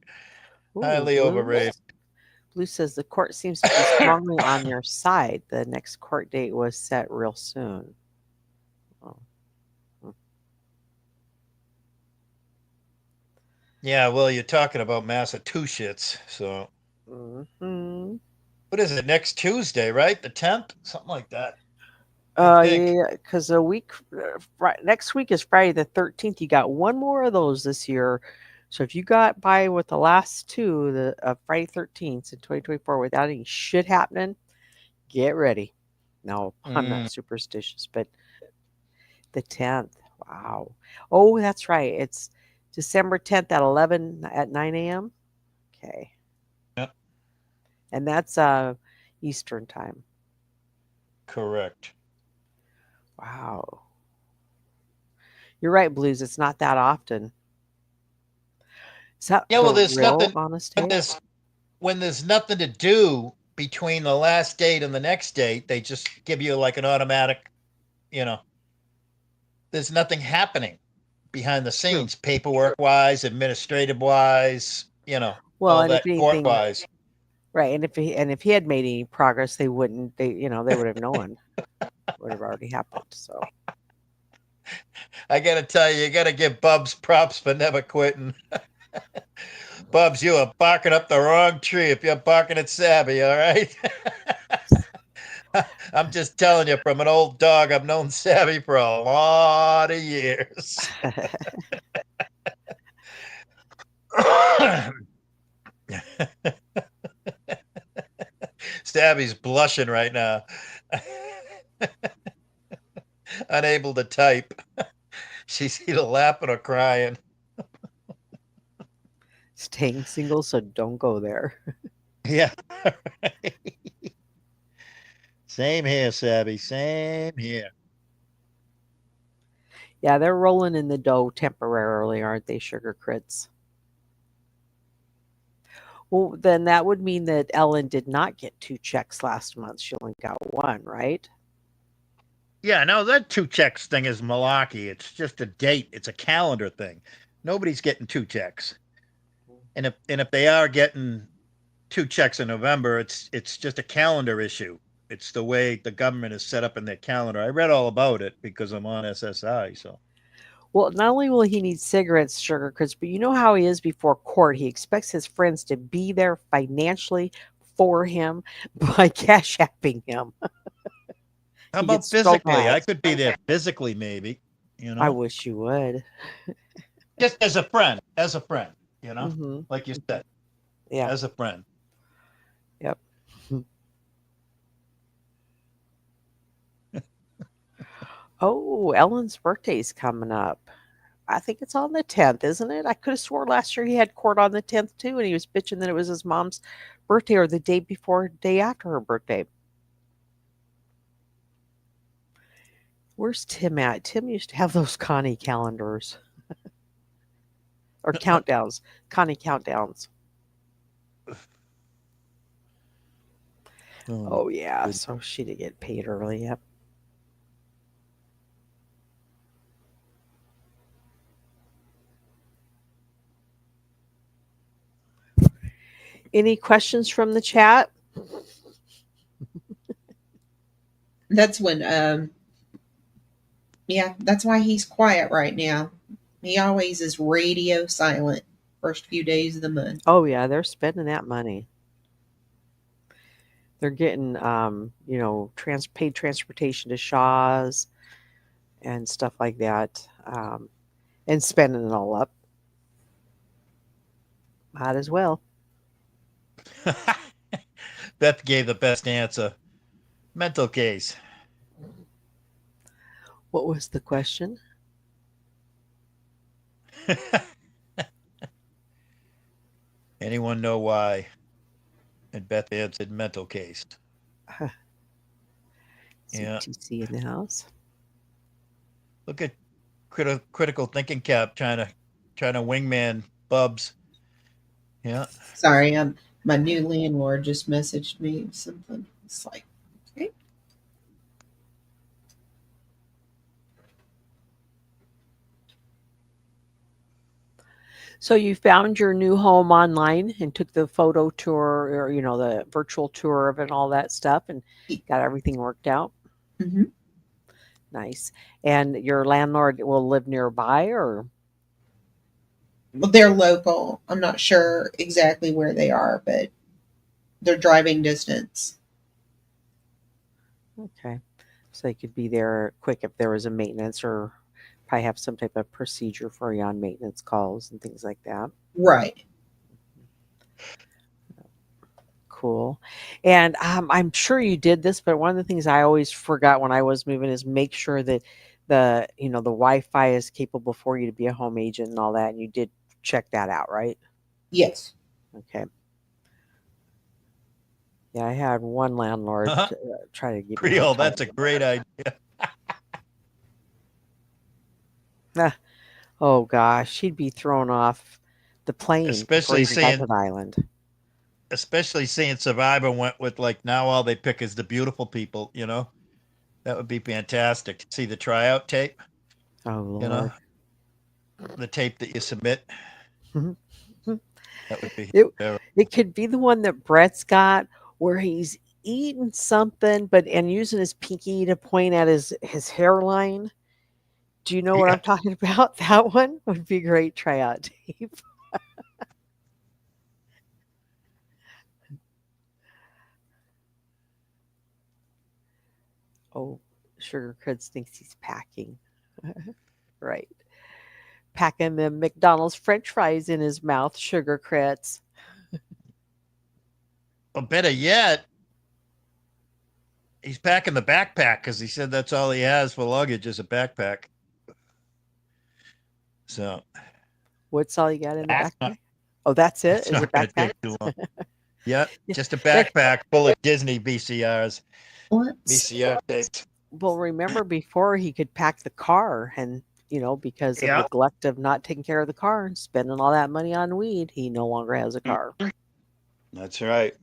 Ooh, Highly overrated. Blue says the court seems to be strongly on your side. The next court date was set real soon. Oh. Yeah, well, you're talking about Massachusetts, so Mm-hmm. what is it? Next Tuesday, right? The 10th, something like that. I think. Yeah, because a week, next week is Friday the 13th. You got one more of those this year. So if you got by with the last two, the Friday 13th in 2024 without any shit happening, get ready. No, I'm not superstitious, but the 10th. Wow. Oh, that's right. It's December 10th at 9 a.m. Okay. Yep. And that's Eastern time. Correct. Wow. You're right, Blues. It's not that often. Is that Yeah, well, for there's real, nothing honest when tape? there's nothing to do between the last date and the next date, they just give you like an automatic, there's nothing happening behind the scenes, paperwork wise, administrative wise, Well, all and if that court anything, wise. right, and if he had made any progress, they wouldn't. They would have known. Would have already happened. So I gotta tell you, you gotta give Bubs props for never quitting. Bubs, you are barking up the wrong tree if you're barking at Savvy, all right? I'm just telling you from an old dog. I've known Savvy for a lot of years. Savvy's blushing right now. Unable to type. She's either laughing or crying. staying single, so don't go there. Yeah. Same here, Sabby. Same here. Yeah, they're rolling in the dough temporarily, aren't they, Sugar Crits? Well, then that would mean that Ellen did not get 2 checks last month. She only got 1, right? Yeah, no, that 2 checks thing is malarkey. It's just a date. It's a calendar thing. Nobody's getting 2 checks. And if they are getting 2 checks in November, it's just a calendar issue. It's the way the government is set up in their calendar. I read all about it because I'm on SSI. So Well, not only will he need cigarettes, Sugar Crits, but you know how he is before court. He expects his friends to be there financially for him by cash apping him. how He about gets so physically? I mad. could be there physically, maybe. I wish you would. Just as a friend, you know, Hmm. like you said, Yeah. as a friend. Yep. Oh, Ellen's birthday's coming up. I think it's on the 10th, isn't it? I could have swore last year he had court on the 10th too, and he was bitching that it was his mom's birthday or the day before, day after her birthday. Where's Tim at? Tim used to have those Connie calendars or countdowns. Connie countdowns. Oh, yeah. good. So she did get paid early. Yep. Any questions from the chat? That's when yeah, that's why he's quiet right now. He always is radio silent first few days of the month. Oh, yeah. They're spending that money. They're getting, paid transportation to Shaw's and stuff like that, and spending it all up. Might as well. Beth gave the best answer. Mental case. What was the question? Anyone know why? And Beth answered mental case. Yeah. CTC in the house. Look at critical thinking cap trying to wingman Bubs. Yeah. Sorry, my new landlord just messaged me something. It's like, okay. So you found your new home online and took the photo tour or, the virtual tour of it and all that stuff and got everything worked out? Mm-hmm. Nice. And your landlord will live nearby or? Well, they're local. I'm not sure exactly where they are, but they're driving distance. Okay. So they could be there quick if there was a maintenance or probably have some type of procedure for you on maintenance calls and things like that. Right. Cool. And I'm sure you did this, but one of the things I always forgot when I was moving is make sure that the Wi-Fi is capable for you to be a home agent and all that. And you did check that out, right? Yes. Okay. Yeah, I had one landlord try to get me Creole, hooked that's a up. great idea. Oh gosh, she'd be thrown off the plane before Especially he even got to the island. Especially seeing Survivor went with like now all they pick is the beautiful people, That would be fantastic to see the tryout tape, Oh Lord. the tape that you submit. Mhm. That would be It could be the one that Brett's got where he's eating something and using his pinky to point at his hairline. Do you know what I'm talking about? That one would be great tryout tape. Oh, Sugar Crits thinks he's packing. Right. Packing the McDonald's French fries in his mouth, Sugar Crits. Well, better yet, he's packing the backpack because he said that's all he has for luggage is a backpack. So What's all you got in the That's backpack? Oh, that's it? It's Is not it going to backpack? take too long. Yep, Yeah, just a that- backpack full of Disney VCRs, Let's VCR tapes. well, remember before he could pack the car and, because of Yeah. neglect of not taking care of the car and spending all that money on weed, he no longer has a car. That's right.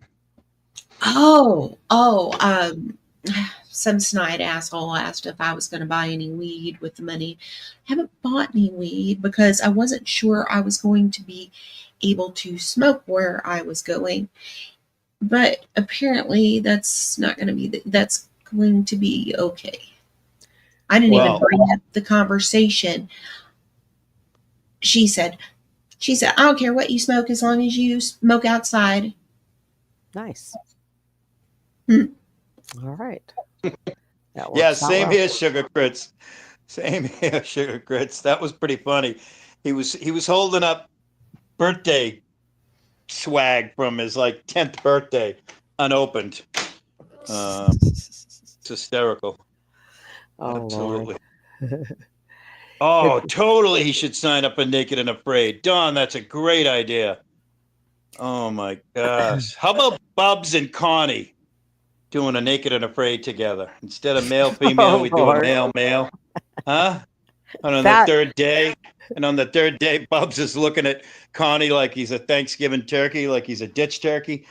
some snide asshole asked if I was going to buy any weed with the money. I haven't bought any weed because I wasn't sure I was going to be able to smoke where I was going. But apparently that's not going to be, that's going to be okay. I didn't even Well- bring up the conversation. She said, I don't care what you smoke as long as you smoke outside. Nice. Hmm. All right. That Yeah, works out same well. here, Sugar Grits. Same here, Sugar Grits. That was pretty funny. He was holding up birthday swag from his 10th birthday, unopened. It's hysterical. Oh, Absolutely. Lord. Oh, totally. He should sign up for Naked and Afraid. Don, that's a great idea. Oh my gosh. How about Bubs and Connie doing a Naked and Afraid together? Instead of male, female, Oh, we do a Lord. male, male. Huh? And on That- the third day, Bubs is looking at Connie like he's a Thanksgiving turkey, like he's a ditch turkey.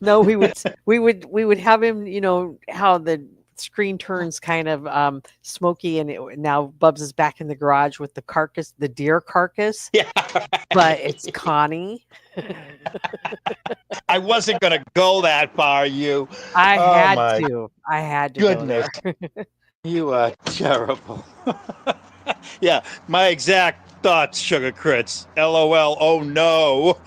No, we would have him, how the screen turns kind of smoky and now Bubs is back in the garage with the carcass, the deer carcass, Yeah. but it's Connie. I wasn't going to go that far, you. I Oh, had my to. I had to goodness. go there. You are terrible. Yeah, my exact thoughts, Sugar Crits. LOL. Oh no.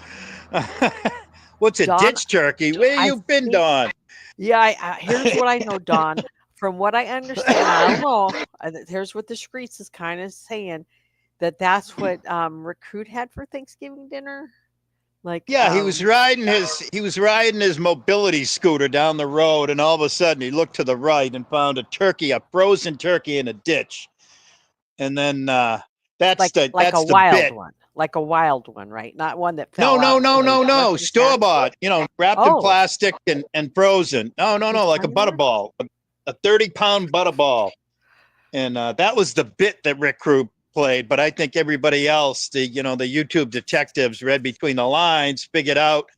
What's a Don, ditch turkey? Where I you been, think- Don? Yeah, here's what I know, Don. From what I understand, I don't know. Here's what the streets is kind of saying that's what Recruit had for Thanksgiving dinner. Yeah, he was riding his mobility scooter down the road, and all of a sudden he looked to the right and found a frozen turkey in a ditch. And then that's the wild bit. one, like a wild one, right? Not one that No, fell out. no. Store bought, wrapped in Oh. plastic and frozen. No, like a butterball, a 30-pound butterball. And that was the bit that Rick Crew played. But I think everybody else, the YouTube detectives read between the lines, figured out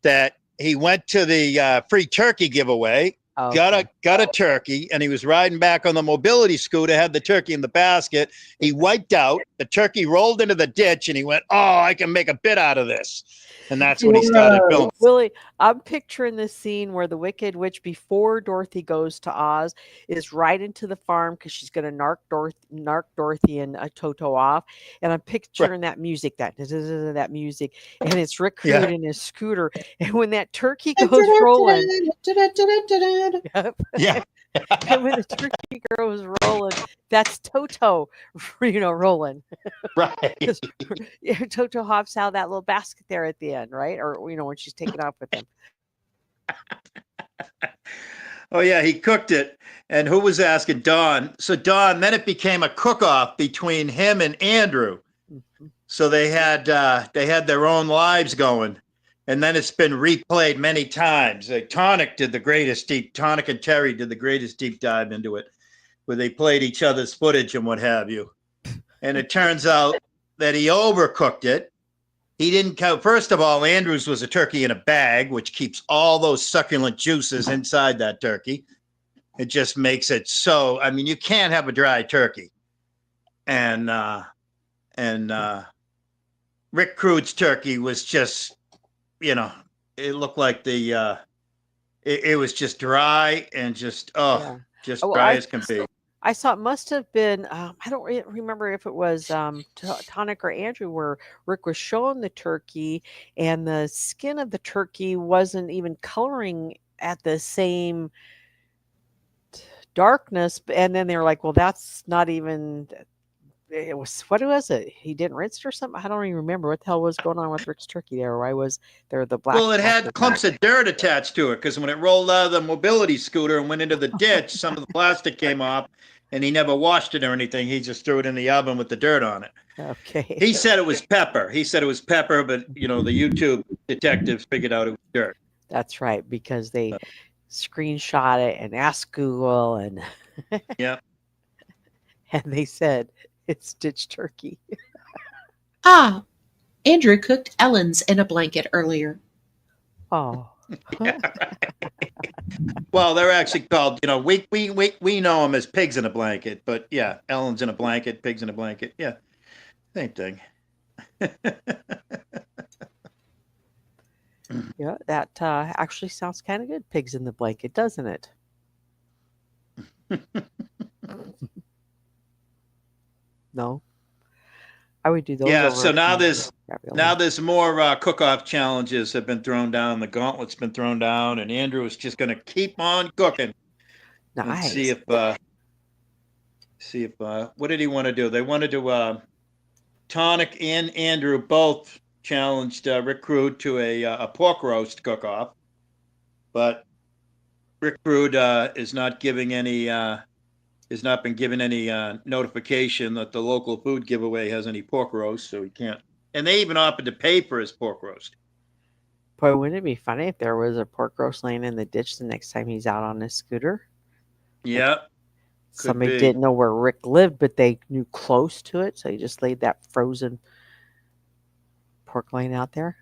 that he went to the free turkey giveaway, got a turkey, and he was riding back on the mobility scooter, had the turkey in the basket. He wiped out, the turkey rolled into the ditch, and he went, "Oh, I can make a bit out of this." And that's when he started filming. Willie, I'm picturing this scene where the Wicked Witch, before Dorothy goes to Oz, is right into the farm because she's going to narc Dorothy and Toto off. And I'm picturing that music, that music, and it's Rick Creed in his scooter. And when that turkey goes rolling, Yeah. and when the turkey goes rolling, that's Toto, rolling. Right. Toto hops out of that little basket there at the end, right? Or when she's taken off with him. Oh yeah, he cooked it. And who was asking? Don. So Don, then it became a cook-off between him and Andrew. Mm-hmm. So they had their own lives going. And then it's been replayed many times. Tonic and Terry did the greatest deep dive into it, where they played each other's footage and what have you. And it turns out that he overcooked it. He didn't count. First of all, Andrews was a turkey in a bag, which keeps all those succulent juices inside that turkey. It just makes it so. I mean, you can't have a dry turkey. And Rick Crude's turkey was just, it looked like it was just dry and just dry as can be. I saw it must have been, I don't remember if it was Tonic or Andrew, where Rick was showing the turkey and the skin of the turkey wasn't even coloring at the same darkness. And then they were like, well, that's not even, what was it? He didn't rinse it or something? I don't even remember what the hell was going on with Rick's turkey there. Why was there the black? Well, it had clumps of dirt attached to it because when it rolled out of the mobility scooter and went into the ditch, some of the plastic came off and he never washed it or anything. He just threw it in the oven with the dirt on it. Okay. He said it was pepper. He said it was pepper, but the YouTube detectives figured out it was dirt. That's right, because they screenshot it and asked Google, and Yeah. and they said it's ditch turkey. Ah, Andrew cooked Ellen's in a blanket earlier. Oh. Well, they're actually called, we know them as pigs in a blanket, but yeah, Ellen's in a blanket, pigs in a blanket. Yeah, same thing. Yeah, that actually sounds kind of good. Pigs in the blanket, doesn't it? No, I would do those. Yeah, over so now ravioli. there's more cook-off challenges have been thrown down. The gauntlet's been thrown down, and Andrew is just going to keep on cooking. And Nice. see if what did he want to do? They wanted to Tonic and Andrew both challenged Rick Crude to a pork roast cook-off, but Rick Crude is not giving any has not been given any notification that the local food giveaway has any pork roast, so he can't. And they even offered to pay for his pork roast. Boy, wouldn't it be funny if there was a pork roast laying in the ditch the next time he's out on his scooter? Yeah. Somebody be. didn't know where Rick lived, but they knew close to it, so he just laid that frozen pork laying out there.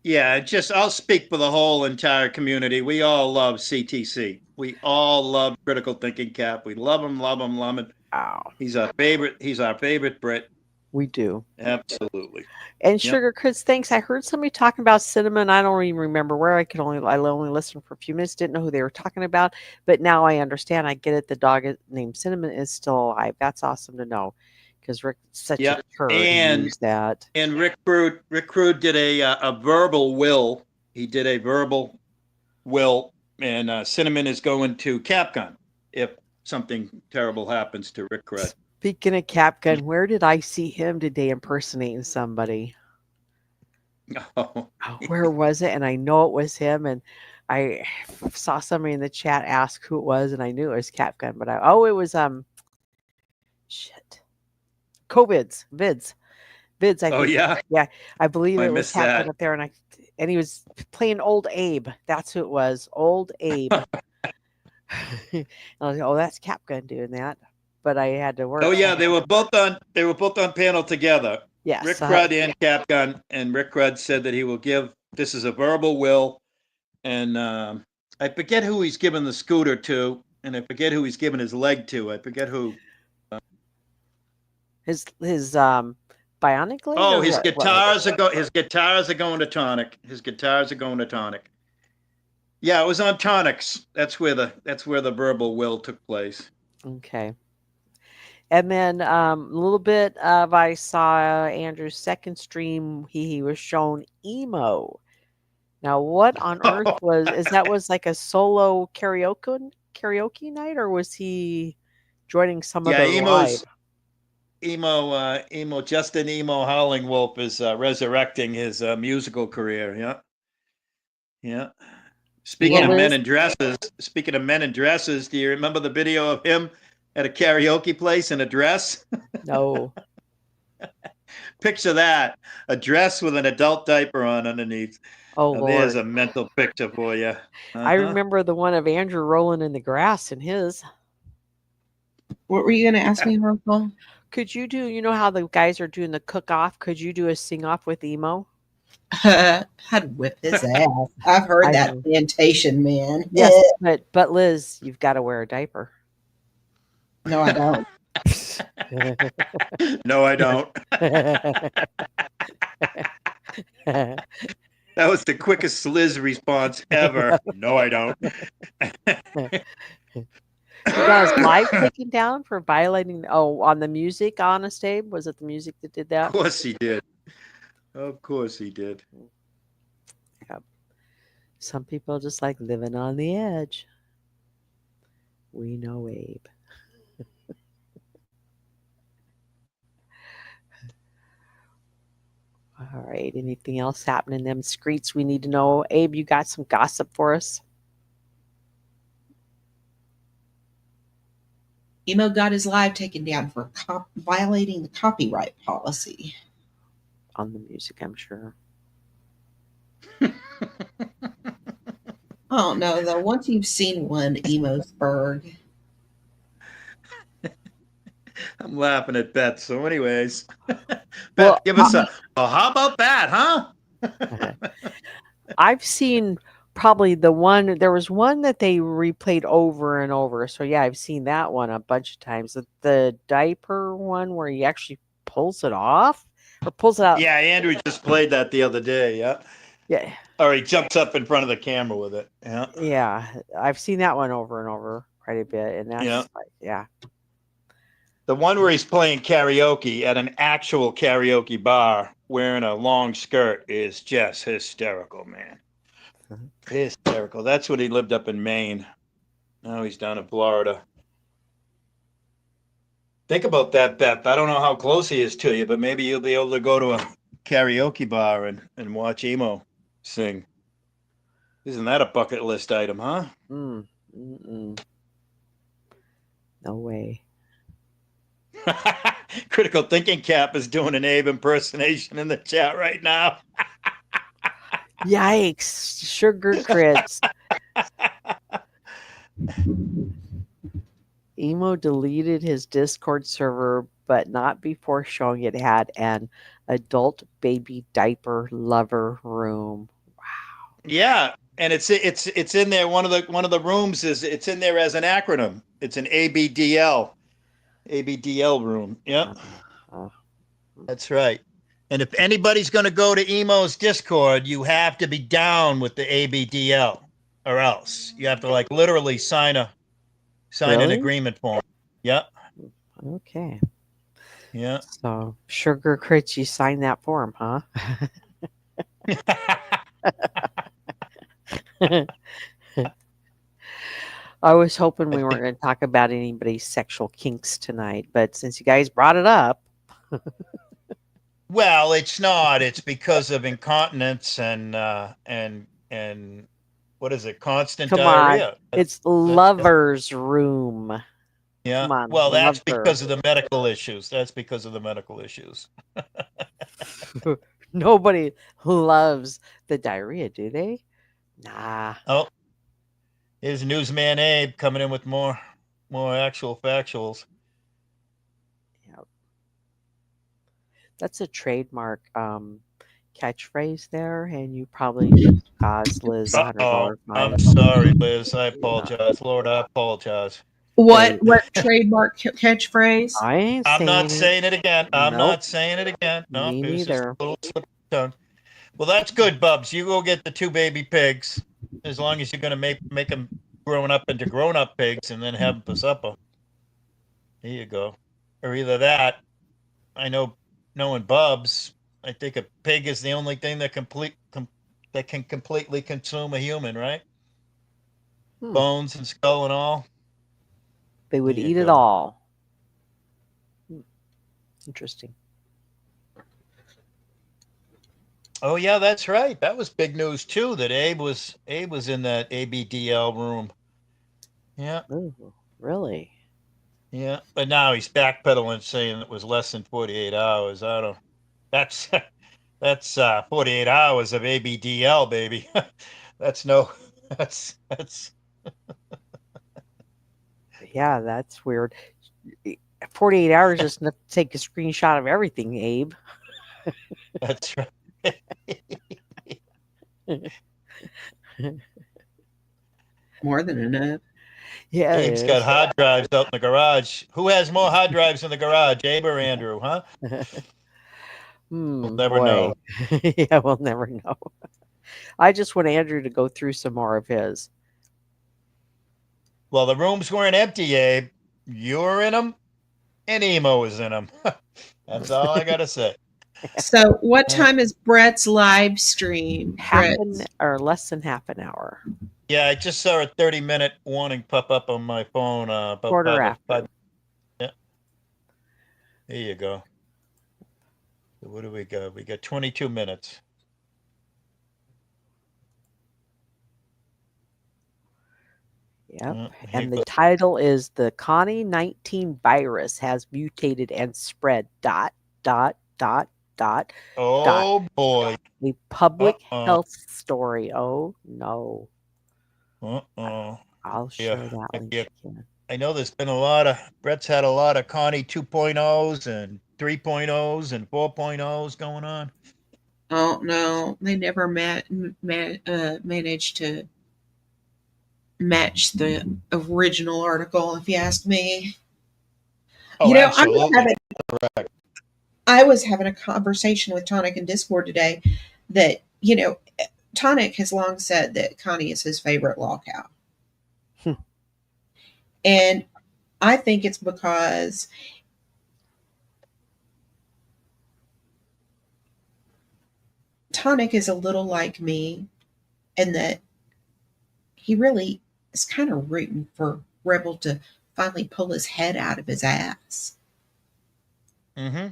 Yeah, I'll speak for the whole entire community. We all love CTC. We all love Critical Thinking Cap. We love him, love him, love him. Oh, He's our favorite Brit. we do. Absolutely. And Yep. Sugar Chris, thanks. I heard somebody talking about cinnamon. I don't even remember where. I only listened for a few minutes. Didn't know who they were talking about, but now I understand. I get it. The dog named Cinnamon is still alive. That's awesome to know, because Rick's such Yep. a turd. And- He used that. And Rick Crude did a verbal will. He did a verbal will, and Cinnamon is going to Capcom if something terrible happens to Rick Crude. Speaking of Capgun, where did I see him today impersonating somebody? Oh, Oh, where was it? And I know it was him. And I saw somebody in the chat ask who it was, and I knew it was Capgun. But it was shit, Vids. I oh think. yeah. I believe I it was missed Capgun that. up there, and he was playing Old Abe. That's who it was, Old Abe. And I was like, oh, that's Capgun doing that. But I had to work. Oh yeah, they were both on panel together. Yes. Rick Crude and Capgun, and Rick Crude said that he will give. This is a verbal will, and I forget who he's given the scooter to, and I forget who he's given his leg to. I forget who. His bionic leg. Oh, or his what? guitars are going to Tonic. His guitars are going to Tonic. Yeah, it was on Tonics. That's where the verbal will took place. Okay. And then a little bit of I saw Andrew's second stream. He was shown emo. Now, what on earth was like a solo karaoke night, or was he joining some of the live? Justin Emo Howling Wolf is resurrecting his musical career. Yeah, yeah. Speaking of men in dresses, do you remember the video of him at a karaoke place in a dress? No. Picture that, a dress with an adult diaper on underneath. Oh, Now, Lord. there's a mental picture for you. I remember the one of Andrew rolling in the grass in his. What were you going to ask me, Rocco? Could you do, you know how the guys are doing the cook-off? Could you do a sing-off with emo? I'd whip his ass. I've heard I that know. plantation man. Yes, but Liz, you've got to wear a diaper. No, I don't. No, I don't. That was the quickest Liz response ever. No, I don't. You got his life taken down for violating. Oh, on the music, Honest Abe? Was it the music that did that? Of course he did. Of course he did. Yep. Some people just like living on the edge. We know Abe. All right. Anything else happening in them streets we need to know? Abe, you got some gossip for us? Emo got his live taken down for violating the copyright policy. On the music, I'm sure. I don't know though. Once you've seen one Emosburg, I'm laughing at Beth. So, anyways, Beth, Well, give us a. Oh, how about that, huh? I've seen probably the one. There was one that they replayed over and over. So yeah, I've seen that one a bunch of times. The diaper one where he actually pulls it off or pulls it out. Yeah, Andrew just played that the other day. Yeah. Yeah, Or he jumps up in front of the camera with it. Yeah. yeah. I've seen that one over and over quite a bit, and that's Yeah. like, yeah. The one where he's playing karaoke at an actual karaoke bar wearing a long skirt is just hysterical, man. Mhm. Hysterical. That's when he lived up in Maine. Now he's down in Florida. Think about that, Beth. I don't know how close he is to you, but maybe you'll be able to go to a karaoke bar and watch Emo sing. Isn't that a bucket list item, huh? Mm-mm. No way. Critical Thinking Cap is doing an Abe impersonation in the chat right now. Yikes! Sugar crits. Emo deleted his Discord server, but not before showing it had an adult baby diaper lover room. Yeah, and it's in there. One of the rooms is it's in there as an acronym. It's an ABDL room. Yep, Uh, that's right. And if anybody's going to go to Emo's Discord, you have to be down with the ABDL, or else you have to like literally sign an Really? agreement form. Yep. Okay. Yeah. So, Sugar crits, you signed that form, huh? I was hoping we weren't going to talk about anybody's sexual kinks tonight, but since you guys brought it up, Well, it's not. It's because of incontinence and what is it? Constant come on, diarrhea. it's lover's room. Yeah. Come on, Well, that's lover. because of the medical issues. That's because of the medical issues. Nobody loves the diarrhea, do they? Nah. Oh, here's newsman Abe coming in with more actual factuals. Yep. That's a trademark catchphrase there, and you probably just caused Liz Uh-oh. $100 fine. I'm sorry, Liz. I apologize. Lord, I apologize. what trademark catchphrase? I ain't I'm not saying saying it again. I'm Nope. not saying it again. No, Me it was just neither. a little slip of the tongue. Well, that's good, Bubs. You go get the 2 baby pigs, as long as you're going to make them growing up into grown-up pigs and then have them for supper. There you go. Or either that. I know, knowing Bubs, I think a pig is the only thing that that can completely consume a human, right? Hmm. Bones and skull and all. They would There you eat it go. all. Interesting. Oh yeah, that's right. That was big news too. That Abe was in that ABDL room. Yeah, Ooh, really? yeah. But now he's backpedaling, saying it was less than 48 hours. I don't. That's that's 48 hours of ABDL, baby. That's no. That's Yeah, that's weird. 48 hours just enough to take a screenshot of everything, Abe. that's right. More than enough. Yeah, it Abe's got is. hard drives out in the garage. Who has more hard drives in the garage, Abe or Andrew? Huh? We'll never boy. know. Yeah, we'll never know. I just want Andrew to go through some more of his. Well, the rooms weren't empty, Abe. You were in them, and Emo was in them. That's all I gotta say. So, what time is Brett's live stream? Brett? Less than half an hour. Yeah, I just saw a 30-minute warning pop up on my phone. About Quarter after. Yeah. There you go. So what do we got? We got 22 minutes. Yep. Here And the goes. title is The Connie 19 Virus Has Mutated and Spread. Dot, dot, dot, dot. Oh boy. A public Uh-oh. health story. Oh, no. Uh-oh. I'll Yeah. share that link Yeah. again. I know there's been a lot of Brett's had a lot of Connie 2.0s and 3.0s and 4.0s going on. Oh no, they never managed to match the original article, if you ask me. Oh, I was absolutely. I was having a conversation with Tonic in Discord today that, Tonic has long said that Connie is his favorite law cow. And I think it's because Tonic is a little like me in that he really is kind of rooting for Rebel to finally pull his head out of his ass. Mm-hmm.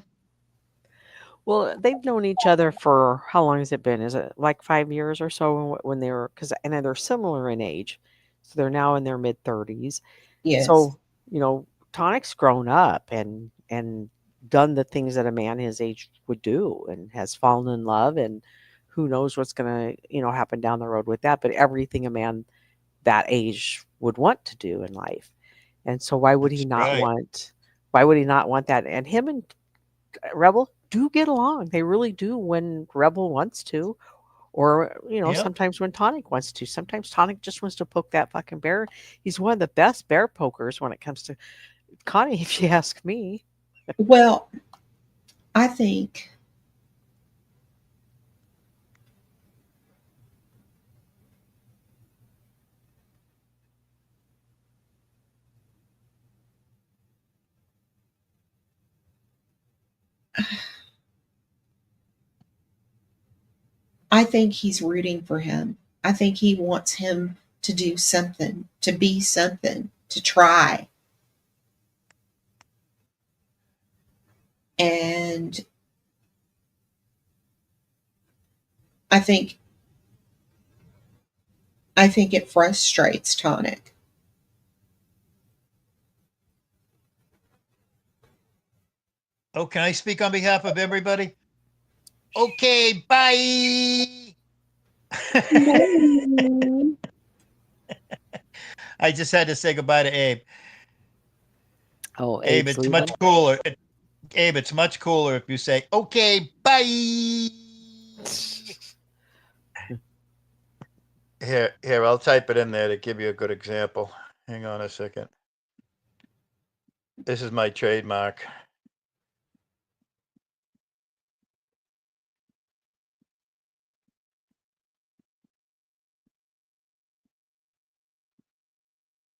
Well, they've known each other for how long has it been? Is it like 5 years or so when they were, because and they're similar in age. So they're now in their mid 30s. Yes. So, Tonic's grown up and done the things that a man his age would do and has fallen in love, and who knows what's going to, happen down the road with that, but everything a man that age would want to do in life. And so why would he That's not right. want that? And him and Rebel do get along. They really do when Rebel wants to, or Yep. sometimes when Tonic wants to. Sometimes Tonic just wants to poke that fucking bear. He's one of the best bear pokers when it comes to Connie, if you ask me. Well, I think he's rooting for him. I think he wants him to do something, to be something, to try. And I think it frustrates Tonic. Oh, can I speak on behalf of everybody? Okay, bye. I just had to say goodbye to Abe. Oh, Abe, Abe's it's leaving. much cooler. Abe, it's much cooler if you say, okay, bye. Here, I'll type it in there to give you a good example. Hang on a second. This is my trademark.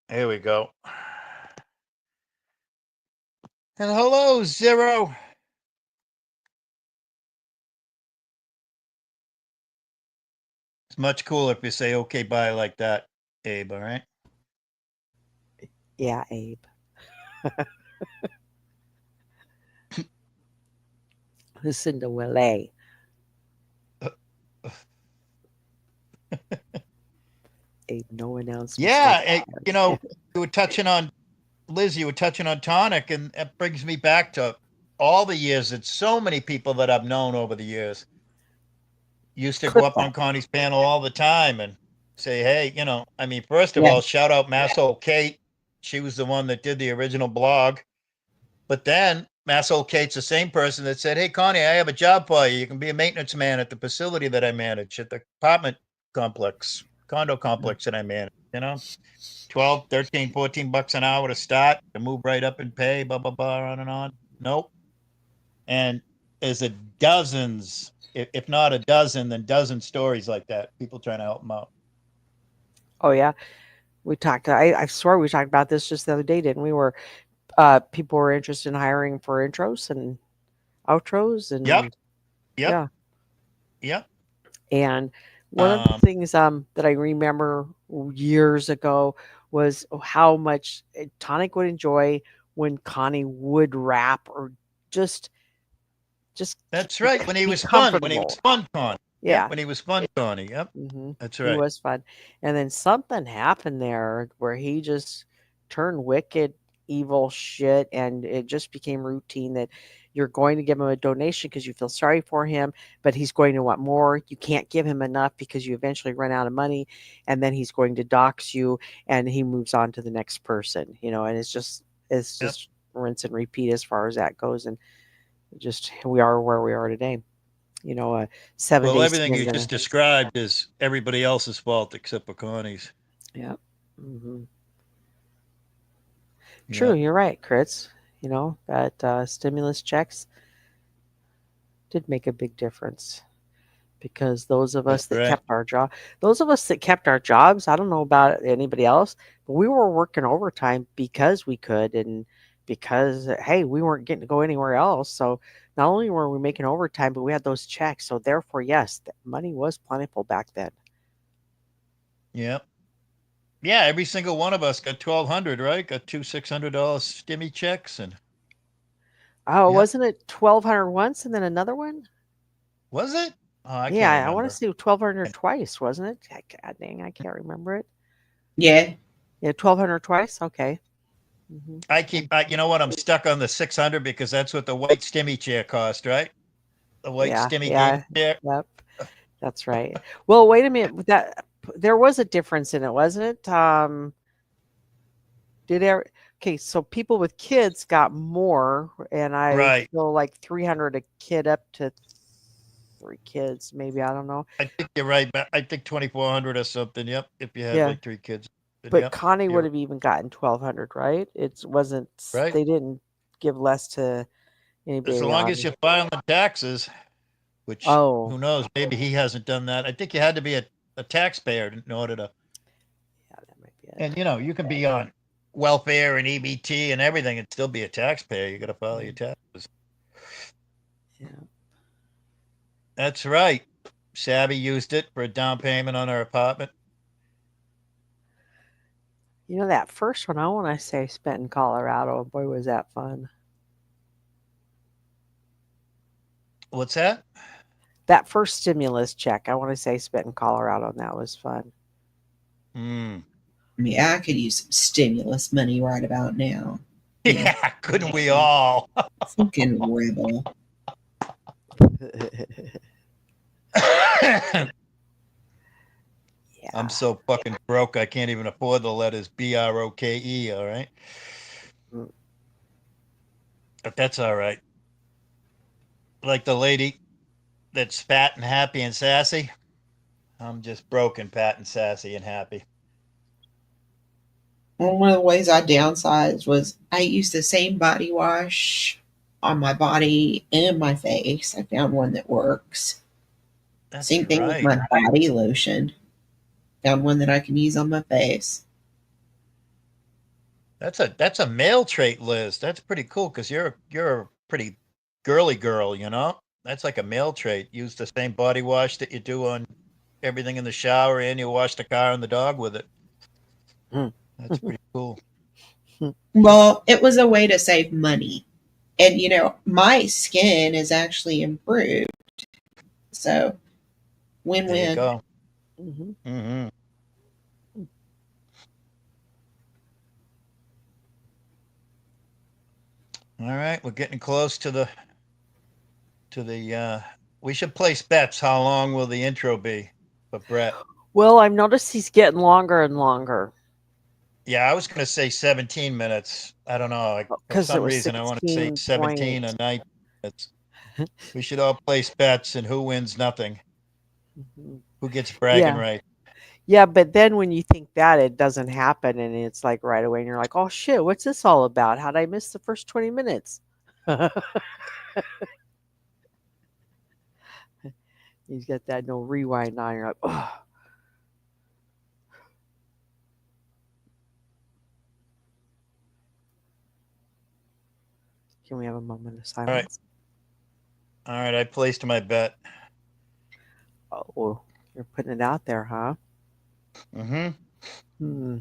Here we go. And hello, Zero. It's much cooler if you say okay, bye like that, Abe, all right? Yeah, Abe. Listen to Willie. Abe, no announcements. Yeah, you were touching on Liz, you were touching on Tonic, and that brings me back to all the years that so many people that I've known over the years used to go up on Connie's panel all the time and say, hey, first of all, shout out Masso Kate. She was the one that did the original blog. But then Masso Kate's the same person that said, hey, Connie, I have a job for you. You can be a maintenance man at the facility that I manage, at the apartment complex, condo complex that I manage, 12, 13, 14 bucks an hour to start, to move right up in pay, blah, blah, blah, on and on. Nope. And there's dozens, if not a dozen, then dozen stories like that. People trying to help them out. Oh, yeah. We talked, I swear we talked about this just the other day, didn't we? Where people were interested in hiring for intros and outros. And Yep. And one of the things that I remember years ago was how much Tonic would enjoy when Connie would rap or just that's right. When he was comfortable. fun, Con. Yeah. when he was fun, Tony. Yep, hmm that's He right. was fun. And then something happened there where he just turned wicked, evil shit. And it just became routine that you're going to give him a donation because you feel sorry for him, but he's going to want more. You can't give him enough because you eventually run out of money. And then he's going to dox you and he moves on to the next person, and it's Yep. just rinse and repeat as far as that goes. And just we are where we are today. A 7 Well, day everything skin you just described is everybody else's fault except for Connie's. Yep. hmm Yeah. True, you're right, Chris. That stimulus checks did make a big difference because That's right. those of us that kept our jobs, I don't know about anybody else, but we were working overtime because we could and because hey, we weren't getting to go anywhere else. So not only were we making overtime, but we had those checks. So therefore, yes, the money was plentiful back then. Yep. Yeah, every single one of us got 1,200, right? Got two $600 stimmy checks, and Oh, yep. wasn't it 1,200 once and then another one? Was it? Oh, I Yeah, can't I want to remember. say 1,200 twice, wasn't it? God dang, I can't remember it. Yeah. Yeah, 1,200 twice. Okay. hmm You know what? I'm stuck on the 600 because that's what the white stimmy chair cost, right? The white Yeah, stimmy game yeah, chair. yep, that's right. Well, wait a minute. There was a difference in it, wasn't it? Did there? Okay, so people with kids got more, and I Right. feel like 300 a kid up to 3 kids, maybe. I don't know. I think you're right. I think 2,400 or something. Yep. If you had Yeah, like 3 kids. but Yep. Connie would You're have even gotten 1,200, right? It wasn't. right. They didn't give less to As anybody long as on. you file the taxes, which Oh, who knows, maybe he hasn't done that. I think you had to be a taxpayer in order to, yeah, that might be it. and you can be on welfare and EBT and everything and still be a taxpayer. You got to file your taxes. Yeah. That's right. Savvy used it for a down payment on her apartment. That first one I want to say spent in Colorado. Boy, was that fun. What's that? That first stimulus check, I want to say spent in Colorado, and that was fun. Hmm. I mean, I could use some stimulus money right about now. Yeah, couldn't we all? Fucking rebel. Yeah. I'm so fucking broke. I can't even afford the letters BROKE. All right. Mm. But that's all right. Like the lady that's fat and happy and sassy. I'm just broken, fat and sassy and happy. Well, one of the ways I downsized was I used the same body wash on my body and my face. I found one that works. That's Same thing with right. my body lotion. Found one that I can use on my face. That's a male trait, Liz. That's pretty cool because you're a pretty girly girl, That's like a male trait. Use the same body wash that you do on everything in the shower, and you wash the car and the dog with it. Mm. That's pretty cool. Well, it was a way to save money. And, my skin is actually improved. So, win There you win. go. hmm Mm-hmm. All right, we're getting close to the we should place bets. How long will the intro be for Brett? Well, I've noticed he's getting longer and longer Yeah, I was going to say 17 minutes. I don't know. For because it some was reason, I want to say 16 17 point. or 19 minutes. We should all place bets, and who wins nothing. Mhm. Who gets bragging Yeah. right? Yeah, but then when you think that, it doesn't happen, and it's like right away, and you're like, "Oh shit, what's this all about? How'd I miss the first 20 minutes?" You get that no rewind on. You're like, "Oh." Can we have a moment of silence? All right, I placed my bet. Oh, you're putting it out there, huh? Mm-hmm. Hmm.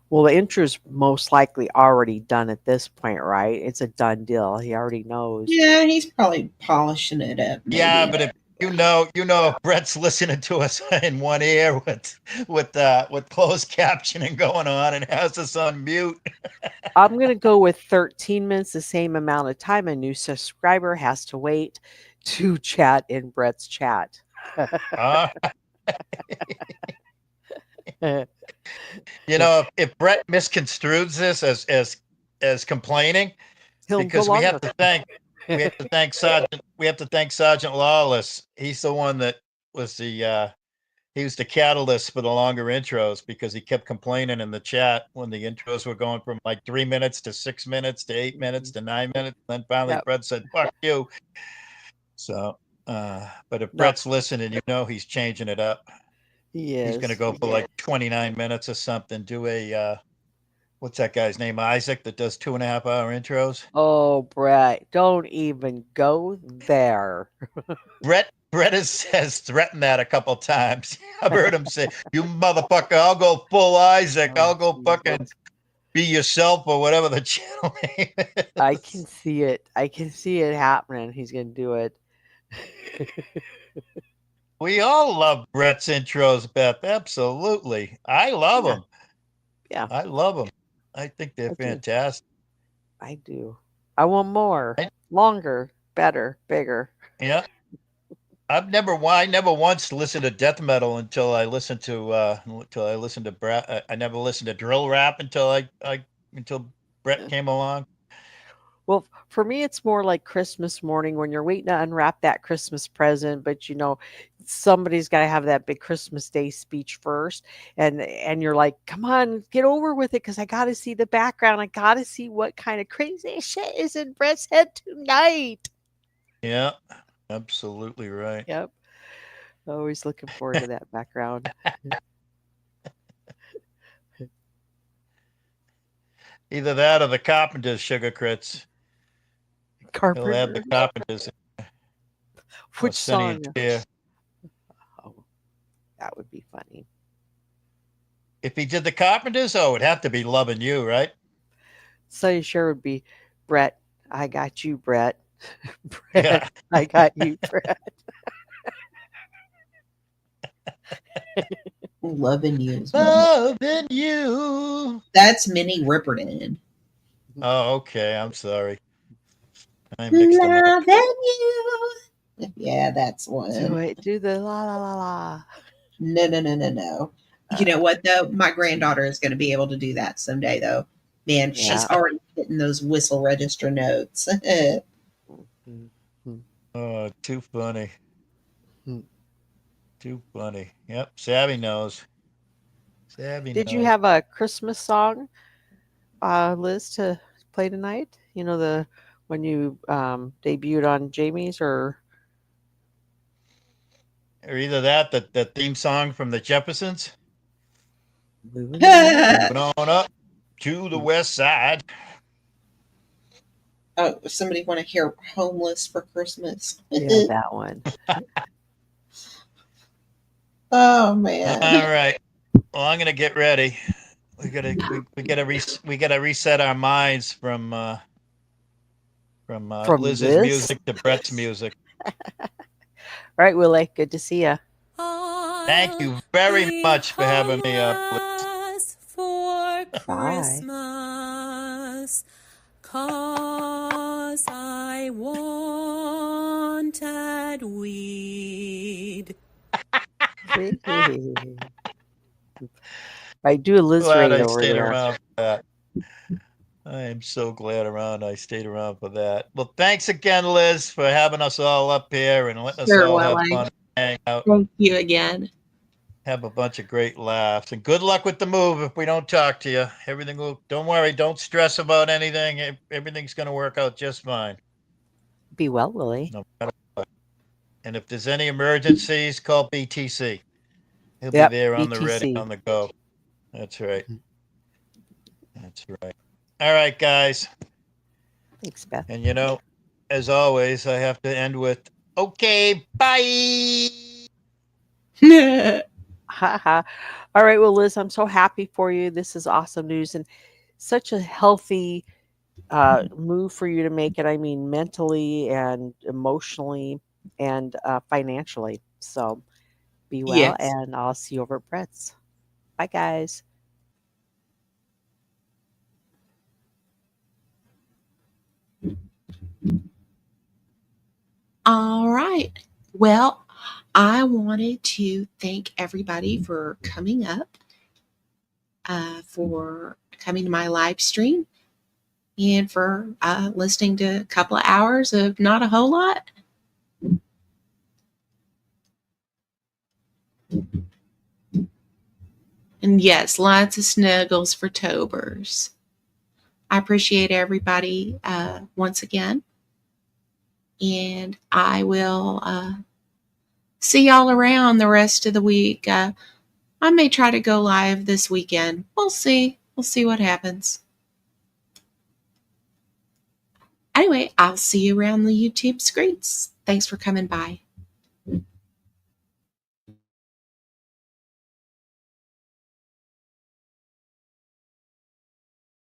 Well, the intro's most likely already done at this point, right? It's a done deal. He already knows. Yeah, he's probably polishing it up. Maybe. Yeah, but Brett's listening to us in one ear with closed captioning going on and has us on mute. I'm going to go with 13 minutes, the same amount of time a new subscriber has to wait to chat in Brett's chat. Uh, if Brett misconstrues this as complaining, He'll because go we have longer. to thank Sergeant Lawless. He's the one that was he was the catalyst for the longer intros because he kept complaining in the chat when the intros were going from like 3 minutes to 6 minutes to 8 minutes to 9 minutes. Then finally Yep. Brett said, "Fuck you." So, but if No. Brett's listening, he's changing it up. He He's going to is. go for like 29 minutes or something. Do a what's that guy's name? Isaac, that does 2.5 hour intros. Oh, Brett, don't even go there. Brett has threatened that a couple times. I've heard him say, "You motherfucker, I'll go full Isaac. Oh, I'll go fucking Jesus. be yourself," or whatever the channel name is. I can see it. I can see it happening. He's going to do it. We all love Brett's intros, Beth. Absolutely. I love Yeah. them. Yeah. I love them. I think they're I do. fantastic. I do. I want more, Right? longer, better, bigger. Yeah. I never once listened to death metal until I listened to Brett. I never listened to drill rap until Brett came along. Well, for me, it's more like Christmas morning when you're waiting to unwrap that Christmas present, but somebody's got to have that big Christmas Day speech first, and you're like, come on, get over with it, because I got to see the background. I got to see what kind of crazy shit is in Brett's head tonight. Yeah, absolutely right. Yep. Always looking forward to that background. Either that or the Carpenters Sugar Crits. He'll have the Carpenter. Carpenters. Which Sonny song? and Cher. Oh, that would be funny. If he did the Carpenters, it'd have to be "Loving You," right? Sonny Cher would be, Brett, I got you, Brett. Brett, Yeah. I got you, Brett. Loving you. Is one. Loving You. That's Minnie Riperton. Oh, okay. I'm sorry. I mixed them up. Loving you. Yeah, that's one. Do it. Do the la la la la. No. You know what though? My granddaughter is going to be able to do that someday though. Man, she's Yeah. already hitting those whistle register notes. Oh, too funny. Hmm. Too funny. Yep. Savvy knows. Savvy Did you knows. have a Christmas song, Liz, to play tonight? When you debuted on Jamie's, or either the theme song from the Jeffersons? moving Moving on up to the west side. Oh, if somebody want to hear "Homeless for Christmas"? Yeah, that one. Oh man. All right. Well, I'm gonna get ready. We gotta reset our minds from From Liz's Liz? music to Brett's music. All right, Willie. Good to see you. Thank you very much for having me up. Homeless for Bye. Christmas, 'cause I wanted weed. I do a Liz Glad rate I over stayed there. around for that. I am so glad I stayed around for that. Well, thanks again, Liz, for having us all up here and letting us Sure, all have Willie. fun, hang out, Thank you again. have a bunch of great laughs. And good luck with the move if we don't talk to you. Don't worry, don't stress about anything. Everything's going to work out just fine. Be well, Willie. No matter what. And if there's any emergencies, call BTC. He'll Yep, be there on the ready, BTC. on the go. That's right. That's right. All right, guys. Thanks, Beth. And as always, I have to end with, okay, bye. Haha. All right, well, Liz, I'm so happy for you. This is awesome news and such a healthy move for you to make it. I mean, mentally and emotionally. and financially. So be well, Yes. and I'll see you over at Brett's. Bye, guys. All right. Well, I wanted to thank everybody for coming up, for coming to my live stream, and for listening to a couple of hours of not a whole lot. And yes, lots of snuggles for Tobers. I appreciate everybody once again. And I will see y'all around the rest of the week. I may try to go live this weekend. We'll see. We'll see what happens. Anyway, I'll see you around the YouTube screens. Thanks for coming by.